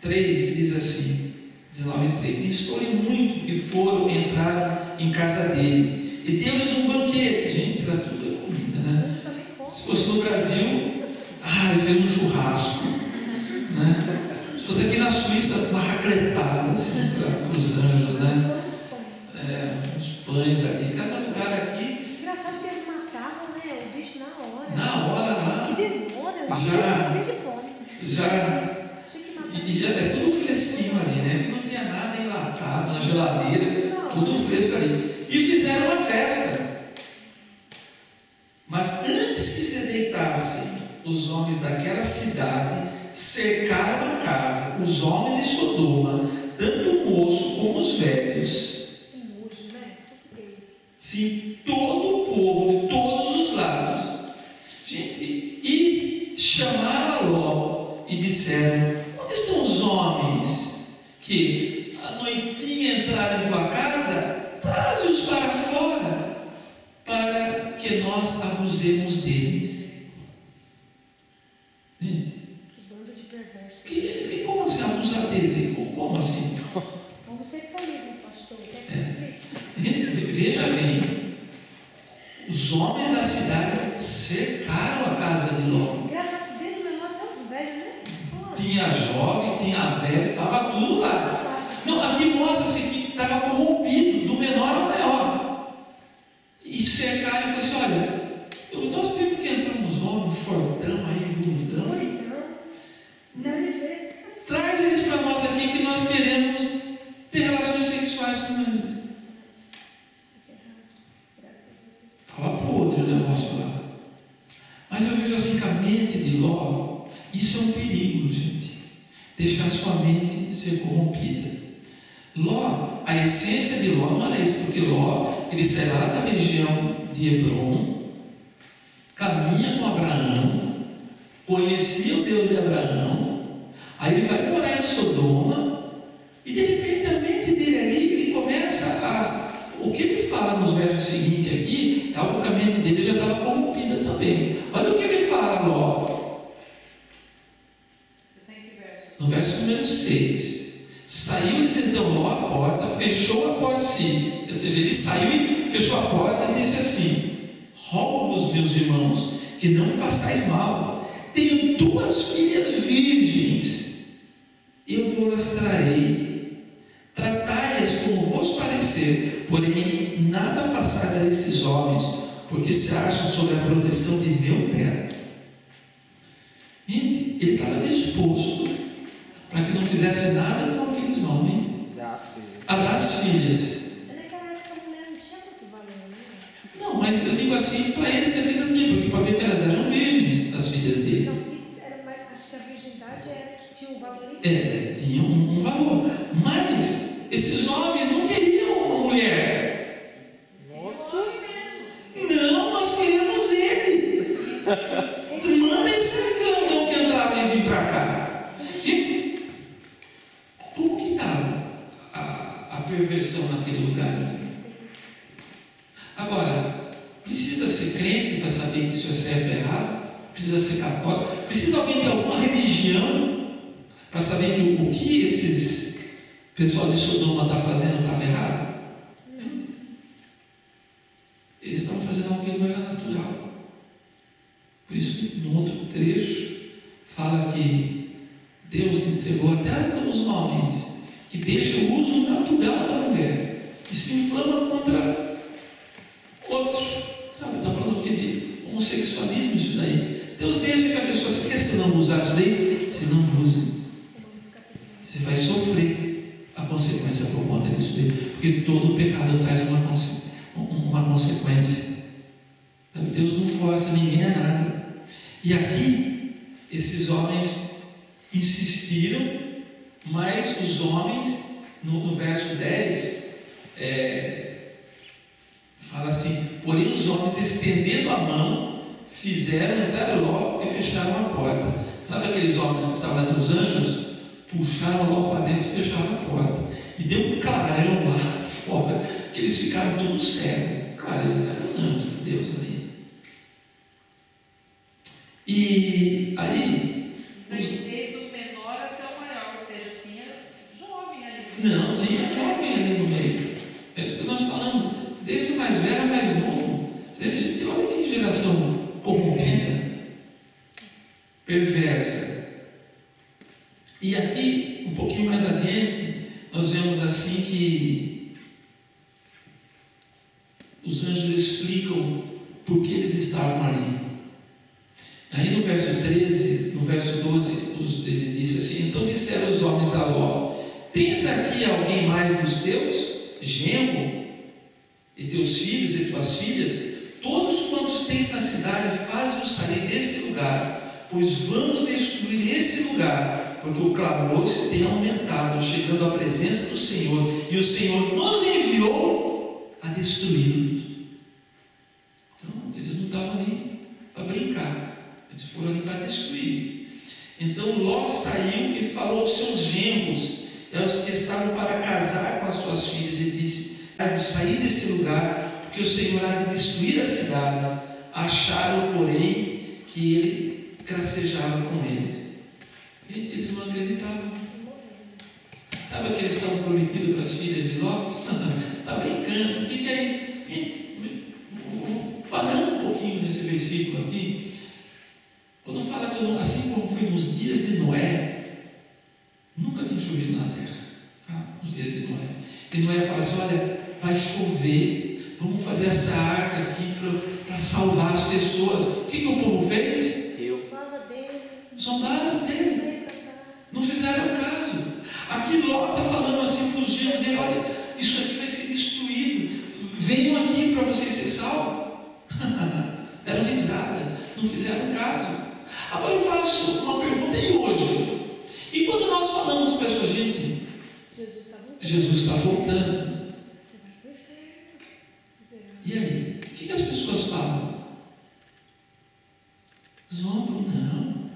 3 diz assim, 19:3: instou-lhe muito e foram, entraram em casa dele, e deu-lhes um banquete. Gente, era tudo comida, né? Se fosse no Brasil, fez um churrasco, né? Se fosse aqui na Suíça, uma racletada assim, para os anjos, né? Uns pães ali, cada lugar aqui. Engraçado que eles matavam, né, o bicho na hora. Na hora lá. Que demora, já de fome. E já é tudo fresquinho ali, né? Que não tinha nada enlatado na geladeira, tudo fresco ali. E fizeram uma festa. Mas antes que se deitassem, os homens daquela cidade cercaram a casa, os homens de Sodoma, tanto o moço como os velhos. Sim, todo o povo de todos os lados. Gente, e chamaram a Ló e disseram: onde estão os homens que à noitinha entraram em tua casa? Traze-os para fora, para que nós abusemos deles. Gente, Que bando de perversos. como assim abusar dele? Como assim? Homossexualismo, pastor. Veja bem, os homens da cidade cercaram a casa de Ló. Graças a Deus, o menor até os velhos, né? Tinha jovem, tinha velho, estava tudo lá. Não, aqui mostra-se que estava corrompido, do menor ao maior. E cercaram e falaram assim: olha, nós vimos que entramos homens fortão aí, gordão. Não lhe fez. Traz eles para nós aqui que nós queremos ter relações sexuais com eles. Estava podre o negócio lá. Mas eu vejo assim que a mente de Ló, isso é um perigo, gente. Deixar sua mente ser corrompida. Ló, a essência de Ló não era isso, porque Ló, ele sai lá da região de Hebron, caminha com Abraão, conhecia o Deus de Abraão, aí ele vai morar em Sodoma, e de repente a mente dele ali, ele começa a... O que ele fala nos versos seguintes aqui, é algo que a mente dele já estava corrompida também. Olha o que ele fala, Ló. No verso número 6. Saiu-lhes então Ló à porta, fechou a porta si. Ou seja, ele saiu e fechou a porta e disse assim: rogo-vos, meus irmãos, que não façais mal. Tenho 2 filhas virgens, eu vou-las trarei. Tratai-as como vos parecer, porém nada façais a esses homens, porque se acham sob a proteção de meu teto. Gente, ele estava disposto para que não fizesse nada com aqueles homens. A das filhas. Naquela época a mulher não tinha muito valor, né? Não, mas eu digo assim, para eles ainda tinha, porque para ver que elas eram virgens, as filhas dele. Não, isso era, acho que a virgindade era que tinha um valor. Tinha um valor. Mas esses homens não queriam uma mulher. Nossa! Não, nós queremos ele. Manda esses grandão que entraram e vir para cá. E como que estava a perversão naquele lugar? Agora, precisa ser crente para saber que isso é certo ou errado? Precisa ser católico? Precisa alguém de alguma religião para saber que o que esses pessoal de Sodoma está fazendo estava errado? Eles estavam fazendo algo que não era natural. Por isso que no outro trecho fala que Deus entregou até os homens que deixam o uso natural da mulher e se inflama contra outros. Sabe, está falando aqui de homossexualismo, isso daí. Deus deixa que a pessoa, se quer se não usar isso daí, se não use. Você vai sofrer a consequência por conta disso daí, porque todo pecado traz uma consequência. Deus não força ninguém a nada. E aqui, esses homens insistiram, mas os homens, no verso 10, fala assim: porém os homens, estendendo a mão, fizeram entrar Ló e fecharam a porta. Sabe aqueles homens que estavam lá dos anjos? Puxaram Ló para dentro e fecharam a porta. E deu um clarão lá fora, que eles ficaram todos cegos. Claro, eles eram os anjos de Deus ali. E aí, desde o menor até o maior, ou seja, tinha jovem ali. Não, tinha jovem ali no meio. É isso que nós falamos, desde o mais velho ao mais novo. A gente olha que geração corrompida, perversa. E aqui, um pouquinho mais adiante, nós vemos assim que os anjos explicam por que eles estavam ali. Aí no verso 13, no verso 12, eles dizem assim: então disseram os homens a Ló: tens aqui alguém mais dos teus, genro, e teus filhos e tuas filhas? Todos quantos tens na cidade, faze-os sair deste lugar, pois vamos destruir este lugar, porque o clamor se tem aumentado, chegando à presença do Senhor, e o Senhor nos enviou a destruí-lo. Então, eles não estavam ali para brincar, eles foram ali para destruir. Então Ló saiu e falou aos seus genros, aos que estavam para casar com as suas filhas, e disse: saí deste lugar, porque o Senhor há de destruir a cidade. acharam, porém, que ele gracejava com eles. Gente, eles não acreditavam. Sabe aqueles que estavam prometidos para as filhas de Ló? Está brincando, o que é isso? Gente, vou parando um pouquinho nesse versículo aqui. Quando fala que assim como foi nos dias de Noé, nunca tem chovido na terra. Nos dias de Noé. E Noé fala assim: olha, vai chover, vamos fazer essa arca aqui para salvar as pessoas. O que o povo fez? Zombaram dele, não fizeram caso. Aqui Ló está falando assim para os gêmeos dele: olha, isso aqui vai ser destruído, venham aqui para vocês ser salvos. Deram risada, não fizeram caso. Agora eu faço uma pergunta: e hoje? E quando nós falamos para essa gente, Jesus está voltando, e aí? O que as pessoas falam? Zombam? Não,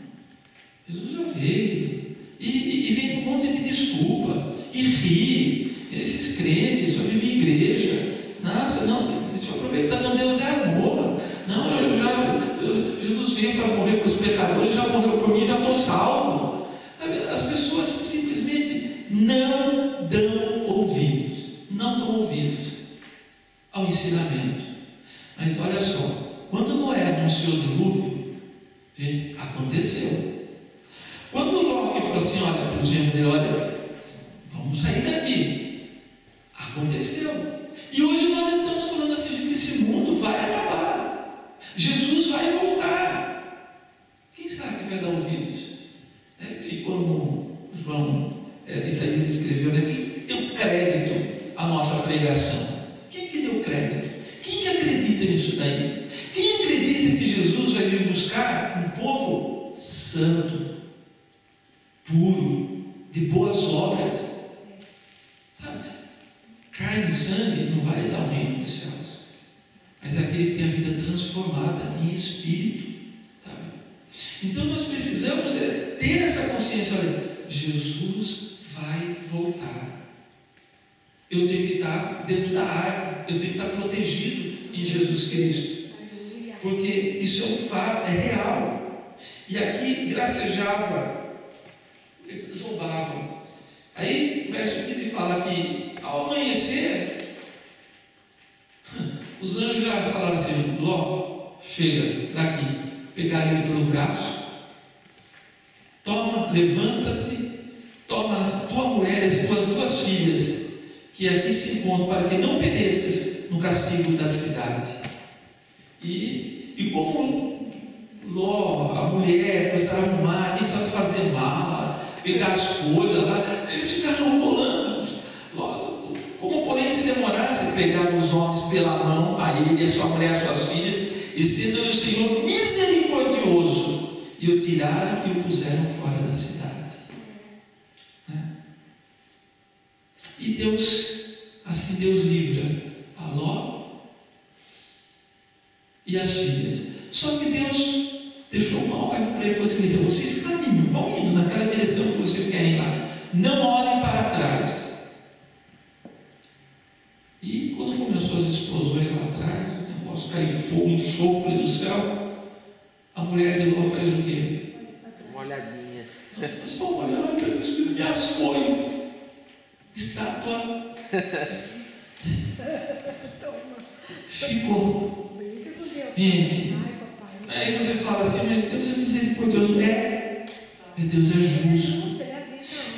Jesus já veio, e vem com um monte de desculpa, e ri. Esses crentes só vivem em igreja. Nossa, não, deixa eu aproveitar. Não, Deus é amor. Não, Jesus veio para morrer para os pecadores, já morreu por mim, já estou salvo. As pessoas simplesmente não dão ouvidos ao ensinamento. Mas olha só, quando Noé anunciou o dilúvio, gente, aconteceu. Quando Ló falou assim, olha, para os gêmeos dele, olha, vamos sair daqui, aconteceu. E hoje nós estamos falando assim, gente, esse mundo vai acabar, Jesus vai voltar. Quem sabe que vai dar ouvidos? E como Isaías escreveu, quem deu crédito à nossa pregação? Quem que deu crédito? Quem que acredita nisso daí? Quem acredita que Jesus vai vir buscar um povo santo, puro, de boas obras? Sabe? Carne e sangue não vai dar o reino dos céus, mas é aquele que tem a vida transformada em espírito. Então nós precisamos ter essa consciência: olha, Jesus vai voltar. Eu tenho que estar dentro da arca, eu tenho que estar protegido em Jesus Cristo, porque isso é um fato, é real. E aqui gracejava, eles zombavam. Aí o verso 15 fala que ao amanhecer, os anjos já falaram assim: Ló, chega daqui. Pegaram ele pelo braço, toma, levanta-te, toma tua mulher e as tuas duas filhas, que aqui se encontram, para que não pereças no castigo da cidade. E como Ló, a mulher, começaram a arrumar, quem sabe fazer mala, pegar as coisas lá, eles ficaram rolando. Como porém se demorasse, pegaram os homens pela mão, a ele, a sua mulher, as suas filhas, e sendo o Senhor misericordioso, e o tiraram e o puseram fora da cidade. E Deus, assim Deus livra a Ló e as filhas. Só que Deus deixou uma ordem para ele e falou assim: então vocês caminham, vão indo naquela direção que vocês querem lá, não olhem para trás. E quando começou as explosões lá atrás, o negócio caiu fogo, enxofre do céu, a mulher de Ló faz o quê? Uma olhadinha. Só olhando, quero destruir minhas coisas. Estátua. Ficou. Gente, aí você fala assim: mas Deus é misericordioso. Mas Deus é justo.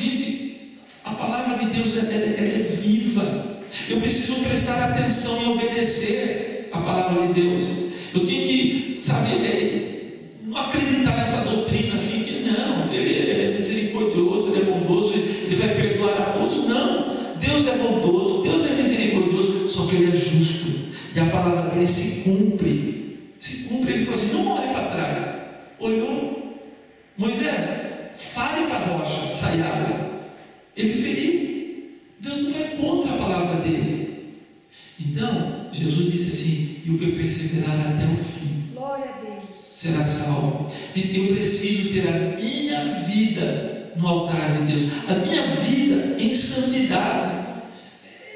Gente, a palavra de Deus ela é viva. Eu preciso prestar atenção e obedecer a palavra de Deus. Eu tenho que, não acreditar nessa doutrina assim, que não, ele é misericordioso, ele é bondoso, ele vai perdoar a todos. Não, Deus é bondoso, Deus é misericordioso, só que ele é justo, e a palavra dele se cumpre. Ele falou assim: não olhe para trás. Olhou, Moisés, fale para a rocha sair água. Ele feriu. Deus não vai contra a palavra dele. Então, Jesus disse assim: e o que perseverar até o fim, glória a Deus, será salvo. Eu preciso ter a minha vida no altar de Deus, a minha vida em santidade.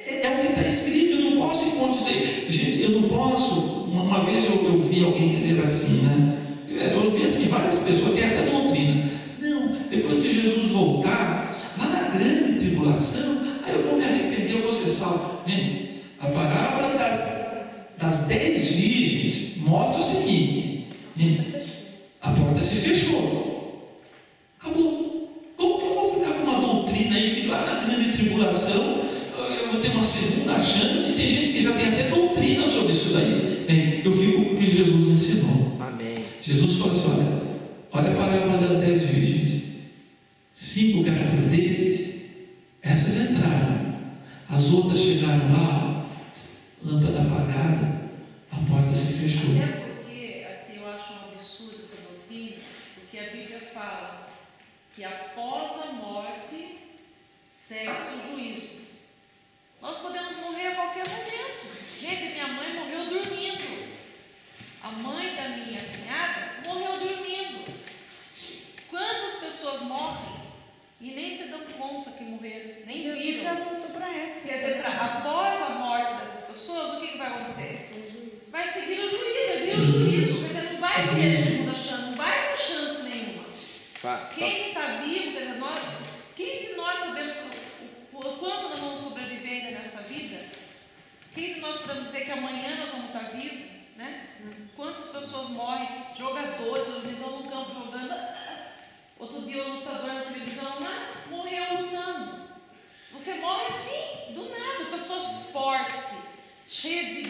É o que está escrito. Eu não posso encontrar isso aí. Gente, eu não posso. Uma vez eu vi alguém assim, né? Eu ouvi assim, várias pessoas, tem até doutrina. Não, depois que Jesus voltar, lá na grande tribulação, aí eu vou me arrepender, eu vou ser salvo. Gente, a parábola das 10 virgens mostra o seguinte, gente, a porta se fechou. Acabou. Como que eu vou ficar com uma doutrina aí que lá na grande tribulação eu vou ter uma segunda chance? E tem gente que já tem até doutrina sobre isso daí. Bem, eu fico com o que Jesus ensinou. Amém. Jesus falou assim: olha a parábola das 10 virgens. 5 que eram prudentes, essas entraram. As outras chegaram lá, lâmpada apagada, a porta se fechou. Até porque, assim, eu acho um absurdo essa doutrina, porque a Bíblia fala que após a morte segue-se o juízo. Nós podemos morrer a qualquer momento. Gente, minha mãe morreu dormindo. A mãe da minha cunhada morreu dormindo. Quantas pessoas morrem e nem se dão conta que morreram, nem Jesus viram? já voltou para essa. Quer dizer, após a morte dessas pessoas, o que vai acontecer? Vai seguir o juízo, quer dizer, não vai ter segunda chance, não vai ter chance nenhuma. Quem está vivo, quer dizer, quem de nós sabemos o quanto nós vamos sobreviver ainda nessa vida? Quem de nós podemos dizer que amanhã nós vamos estar vivos? Né? Quantas pessoas morrem, jogadores, estão no campo jogando. Outro dia o lutador na televisão lá morreu lutando. Você morre assim, do nada, pessoas fortes, cheias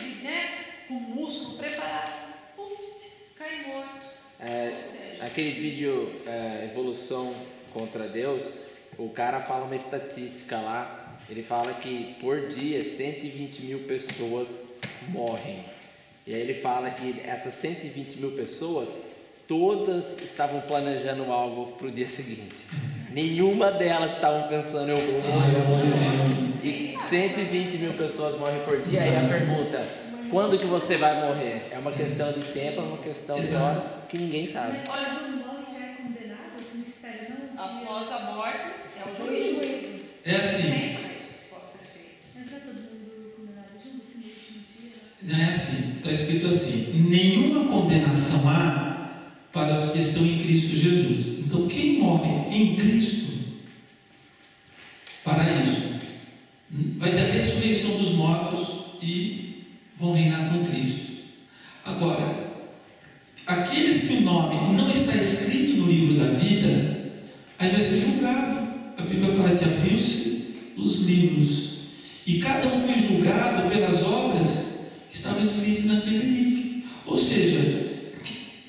com músculo preparado, cai morto. Aquele vídeo Evolução contra Deus, o cara fala uma estatística lá, ele fala que por dia 120 mil pessoas morrem. E aí ele fala que essas 120 mil pessoas, todas estavam planejando algo para o dia seguinte. Nenhuma delas estavam pensando, eu vou morrer. E 120 mil pessoas morrem por dia. Aí a pergunta, quando que você vai morrer? É uma questão de tempo, é uma questão de hora que ninguém sabe. Mas olha, quando morre já é condenado, você não espera não? Após a morte é o juízo. É assim. Tem mais que possa ser feito. Mas não é todo mundo condenado junto, assim, nesse dia? Não é assim, está escrito assim: nenhuma condenação há para os que estão em Cristo Jesus. Então, quem morre em Cristo, paraíso, vai ter a ressurreição dos mortos e vão reinar com Cristo. Agora, aqueles que o nome não está escrito no livro da vida, aí vai ser julgado. A Bíblia fala que abriu-se os livros e cada um foi julgado pelas obras que estavam escritas naquele livro. Ou seja,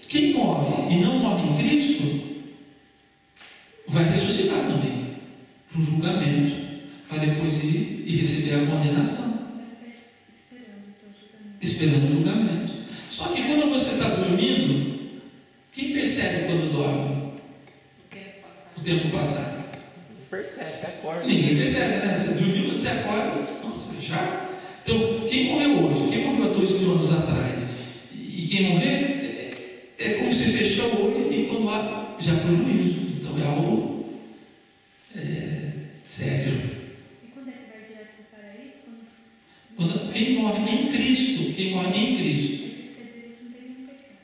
quem morre e não morre em Cristo vai ressuscitar também para o julgamento, para depois ir e receber a condenação, esperando o julgamento. Só que quando você está dormindo, quem percebe quando dorme? O tempo passar. Não percebe, você acorda. Ninguém percebe, né? Você dormiu, você acorda, nossa, já. Então, quem morreu hoje? Quem morreu há 2000 anos atrás? E quem morrer é como se fechou o olho e quando há já para o juízo. Então é algo sério. E quando é que vai direto para o paraíso? Quem morre em Cristo, quem morre em Cristo. Isso quer dizer que não tem nenhum pecado.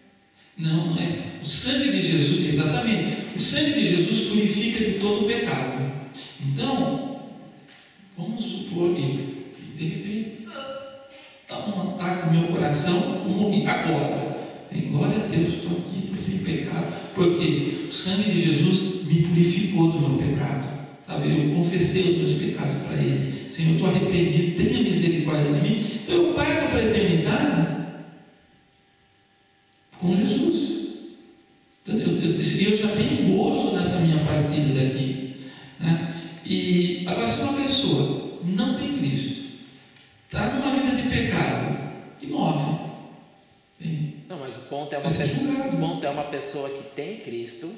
Não é. O sangue de Jesus, exatamente. O sangue de Jesus purifica de todo o pecado. Então, vamos supor que de repente dá um ataque no meu coração, eu morri agora. Glória a Deus, estou aqui, estou sem pecado. Porque o sangue de Jesus me purificou do meu pecado. Sabe? Eu confessei os meus pecados para Ele. Senhor, eu estou arrependido, tenha misericórdia de mim. Então eu parto para a eternidade com Jesus. Então, eu já tenho gozo nessa minha partida daqui. Né? E agora, se uma pessoa não tem Cristo, está numa vida de pecado e morre. Não, mas o ponto é uma pessoa que tem Cristo,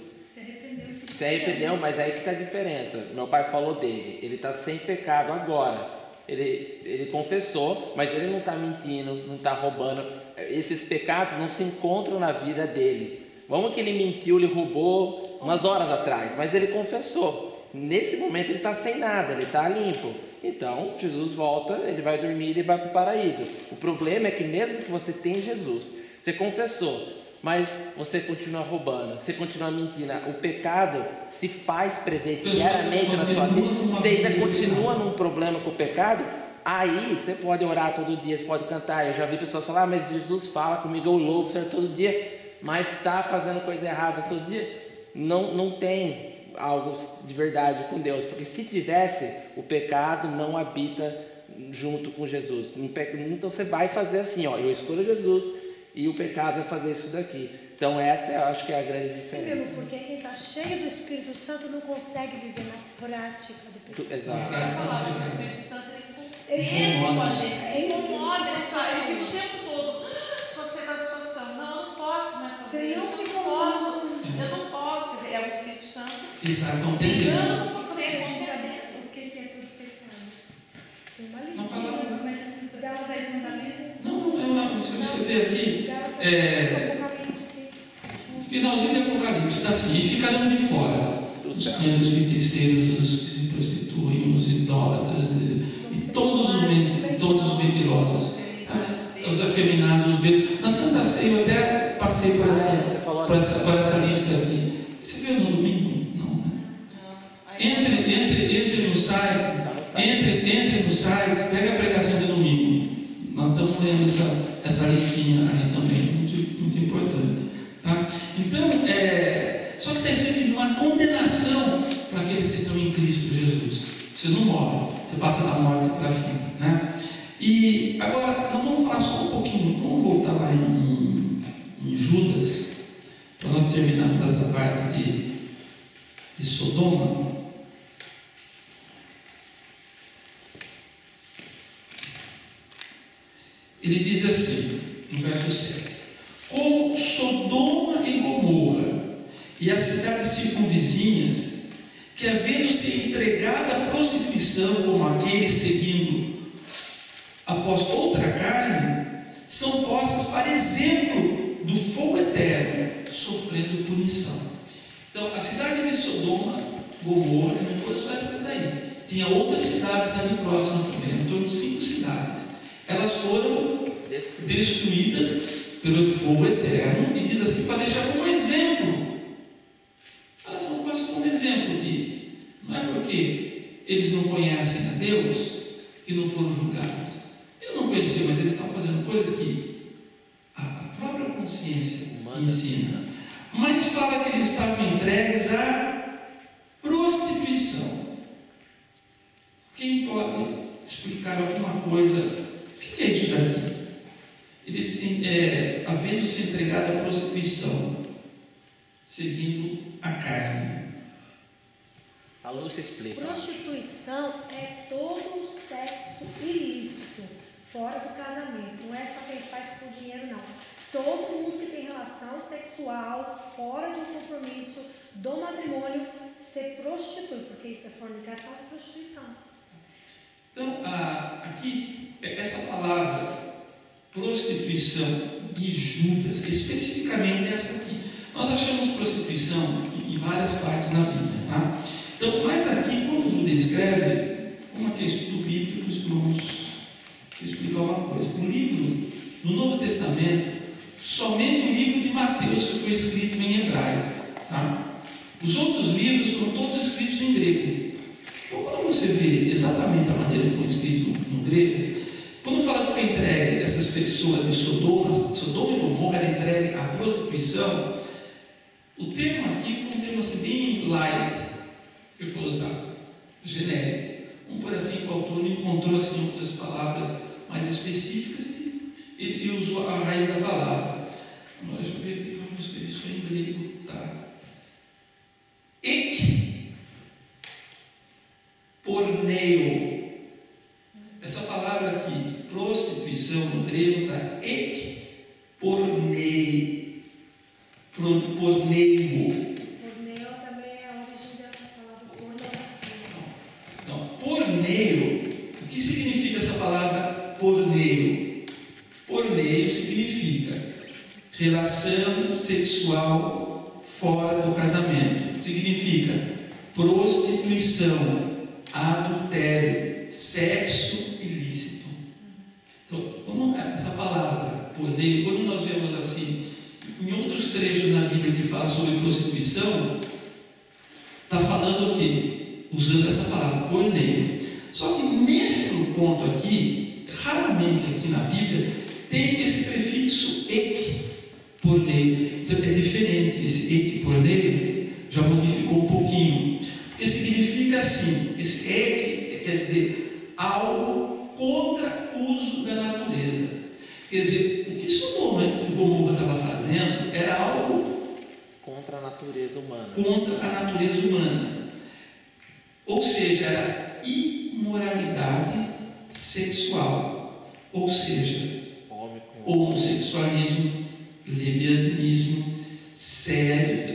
se arrependeu, mas aí que está a diferença. Meu pai falou dele, ele está sem pecado agora, ele confessou, mas ele não está mentindo, não está roubando. Esses pecados não se encontram na vida dele. Vamos que ele mentiu, ele roubou umas horas atrás, mas ele confessou. Nesse momento ele está sem nada, ele está limpo. Então Jesus volta, ele vai dormir e vai para o paraíso. O problema é que mesmo que você tenha Jesus, você confessou, mas você continua roubando, você continua mentindo, o pecado se faz presente Pessoal, diariamente na sua vida, continua você ainda numa continua num problema com o pecado, aí você pode orar todo dia, você pode cantar. Eu já vi pessoas falar, mas Jesus fala comigo, eu louvo o Senhor todo dia, mas está fazendo coisa errada todo dia. Não tem algo de verdade com Deus, porque se tivesse, o pecado não habita junto com Jesus. Então você vai fazer assim, ó, eu escolho Jesus e o pecado vai fazer isso daqui. Então essa eu acho que é a grande diferença. Mesmo porque quem está cheio do Espírito Santo não consegue viver na prática do pecado. Exato. Essa palavra do Espírito Santo, ele contempla com a gente, ele incomoda, ele fica o tempo todo, sociedade da situação, não, eu não posso mais fazer isso, eu não posso, quer dizer, é o Espírito Santo que está ligando compreendendo. com você, O que é tudo pecado? Tem uma Não fala. listinha. Mas assim, se você fizer isso na vida, Não, se você ver aqui, Apocalipse. o finalzinho de Apocalipse está assim: e ficarão de fora os feiticeiros, os que se prostituem, os idólatras, e todos os mentirosos, os afeminados, os beijos. Na Santa Ceia eu até passei por essa lista aqui. Você viu no domingo? Não, né? Entre no site. Entre no site, pega a pregação de domingo. Nós estamos lendo essa listinha ali também, muito importante. Tá? Então, só que está escrito uma condenação para aqueles que estão em Cristo Jesus. Você não morre, você passa da morte para a vida. Né? E agora, nós vamos falar só um pouquinho, vamos voltar lá em Judas, para nós terminarmos essa parte de Sodoma. Ele diz assim, no verso 7: como Sodoma e Gomorra e as cidades circunvizinhas, que havendo-se entregado à prostituição como aqueles seguindo após outra carne, são postas para exemplo do fogo eterno, sofrendo punição. Então, a cidade de Sodoma, Gomorra, não foram só essas daí, tinha outras cidades ali próximas também, em torno de 5 cidades. Elas foram destruídas pelo fogo eterno, e diz assim, para deixar como exemplo. Elas são postas como exemplo que não é porque eles não conhecem a Deus que não foram julgados. Eles não conheciam, mas eles estão fazendo coisas que a própria consciência ensina. Mas fala que eles estavam entregues à prostituição. Quem pode explicar alguma coisa? O que é isso daqui? Eles, havendo-se entregado à prostituição, seguindo a carne. A Lúcia explica. Prostituição é todo o sexo ilícito, fora do casamento. Não é só quem faz por dinheiro, não. Todo mundo que tem relação sexual, fora de um compromisso do matrimônio, se prostitui, porque isso é fornicação e prostituição. Então, aqui, essa palavra prostituição de Judas, especificamente essa aqui. Nós achamos prostituição em várias partes na Bíblia. Tá? Então, mas aqui, quando Judas escreve, como aqui é estudo bíblico, os irmãos explicar uma coisa. O livro, no Novo Testamento, somente o livro de Mateus que foi escrito em hebraico. Tá? Os outros livros foram todos escritos em grego. Então, quando você vê exatamente a maneira que foi escrito no grego, quando fala que foi entregue essas pessoas de Sodoma e Gomorra era entregue à prostituição, o termo aqui foi um termo assim, bem light, que foi usado, genérico. Vamos por assim, que o autor encontrou assim, outras palavras mais específicas e usou a raiz da palavra. Agora, deixa eu ver aqui, vamos ver isso em grego. Tá? Porneo. Essa palavra aqui, prostituição no grego, está porneio. Porneio também é a origem da palavra pornografia. Então, porneio, o que significa essa palavra porneio? Porneio significa relação sexual fora do casamento. Significa prostituição, adultério, sexo ilícito. Então, essa palavra porneio, quando nós vemos assim, em outros trechos na Bíblia que fala sobre prostituição, está falando aqui, usando essa palavra, porneia. Só que nesse ponto aqui, raramente aqui na Bíblia, tem esse prefixo ek, porneia. Então é diferente, esse ek, porneia, já modificou um pouquinho. Porque significa assim, esse ek quer dizer algo contra o uso da natureza. Quer dizer, o que Sodoma e Gomorra estava fazendo era algo contra a natureza humana. Contra a natureza humana. Ou seja, era imoralidade sexual. Ou seja, homossexualismo, lesbianismo,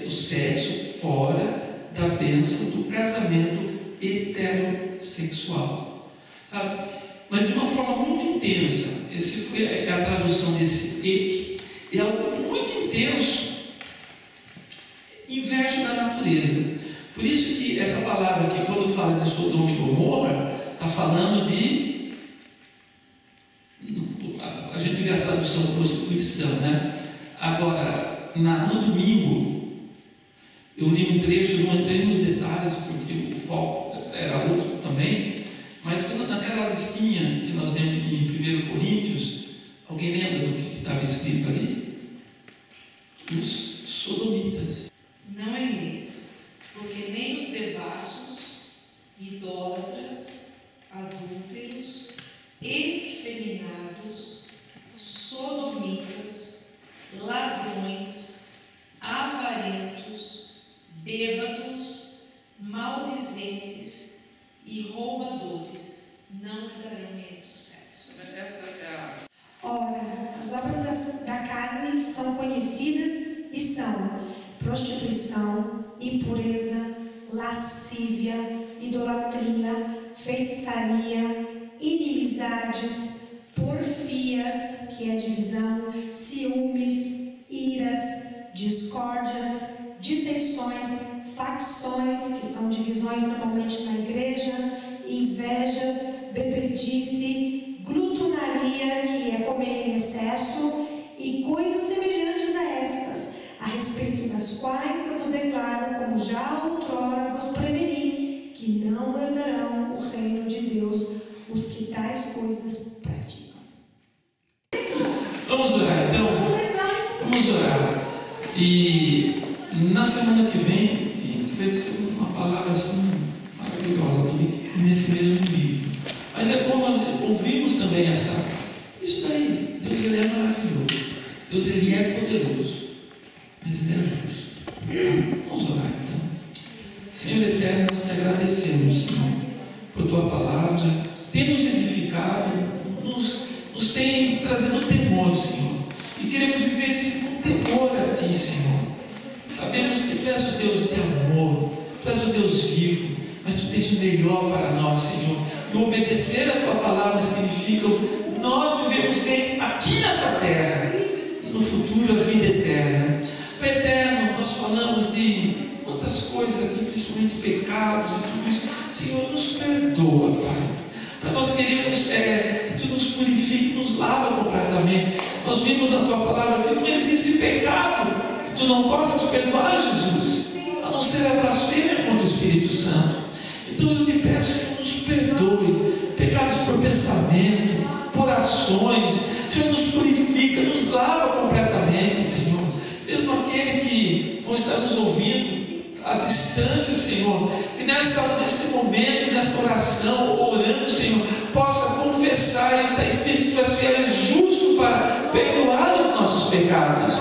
o sexo fora da bênção do casamento heterossexual. Sabe? Mas de uma forma muito intensa. Essa foi a tradução desse ek. É algo muito intenso. Inveja da natureza. Por isso que essa palavra aqui, quando fala de Sodoma e Gomorra, está falando de... A gente vê a tradução prostituição, né? Agora, no domingo, eu li um trecho, não entrei nos detalhes, porque o foco era outro também, mas naquela listinha que nós lemos em 1 Coríntios, alguém lembra do que estava escrito ali? Os sodomitas. Não é eles, porque nem os devassos, idólatras, adúlteros, efeminados, sodomitas, ladrões, avarentos, bêbados, maldizentes e roubadores não herdarão o reino dos céus. Ora, as obras da carne são conhecidas e são prostituição, impureza, lascívia, idolatria, feitiçaria, inimizades, porfias, que é divisão, ciúmes, iras, discórdias, dissensões, facções, que são divisões normalmente na igreja, invejas, bebedice, glutonaria, que é comer em excesso, e coisas semelhantes a estas, a respeito das quais eu vos declaro, como já outrora vos preveni, que não herdarão o reino de Deus os que tais coisas praticam. Vamos orar então? Vamos orar. E na semana que vem, a gente vai ser uma palavra assim maravilhosa nesse mesmo livro. Mas é bom nós ouvirmos também isso daí. Deus, ele é maravilhoso. Deus, ele é poderoso. Mas ele é justo. Vamos orar então. Senhor eterno, nós te agradecemos, Senhor, por tua palavra. Tem nos edificado, nos tem trazido temor, Senhor. E queremos viver com temor a ti, Senhor. Sabemos que tu és o Deus de amor, tu és o Deus vivo, mas tu tens o melhor para nós, Senhor. E obedecer a tua palavra significa nós vivemos bem aqui nessa terra e no futuro a vida eterna. Pai eterno, nós falamos de quantas coisas aqui, principalmente pecados e tudo isso. Senhor, nos perdoa, Pai. Mas nós queremos que tu nos purifique, nos lava completamente. Nós vimos na tua palavra que não existe pecado que tu não possas perdoar, Jesus, a não ser a blasfêmia contra o Espírito Santo. Então eu te peço, Senhor, nos perdoe pecados por pensamento, por ações. Senhor, nos purifica, nos lava completamente, Senhor. Mesmo aquele que vão estar nos ouvindo à distância, Senhor, que neste momento, nesta oração, orando, Senhor, possa confessar, e está escrito que tu és fiel e justo para perdoar os nossos pecados.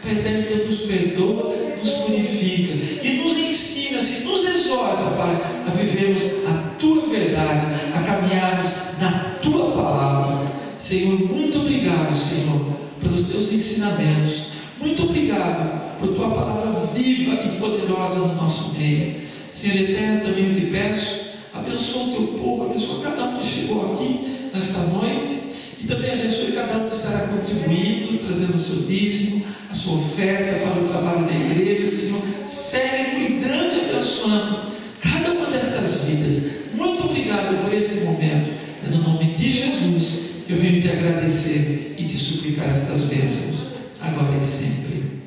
Pai eterno, Deus nos perdoa, nos purifica e nos ensina, assim, nos exorta, Pai, a vivermos a tua verdade, a caminharmos na tua palavra. Senhor, muito obrigado, Senhor, pelos teus ensinamentos. Muito obrigado por tua palavra viva e poderosa no nosso meio. Senhor eterno, também eu te peço, abençoa o teu povo, abençoa cada um que chegou aqui nesta noite, e também abençoe cada um que estará contribuindo, trazendo o seu dízimo, a sua oferta para o trabalho da igreja. Senhor, segue cuidando e abençoando cada uma destas vidas. Muito obrigado por esse momento. É no nome de Jesus que eu venho te agradecer e te suplicar estas bênçãos, agora e sempre.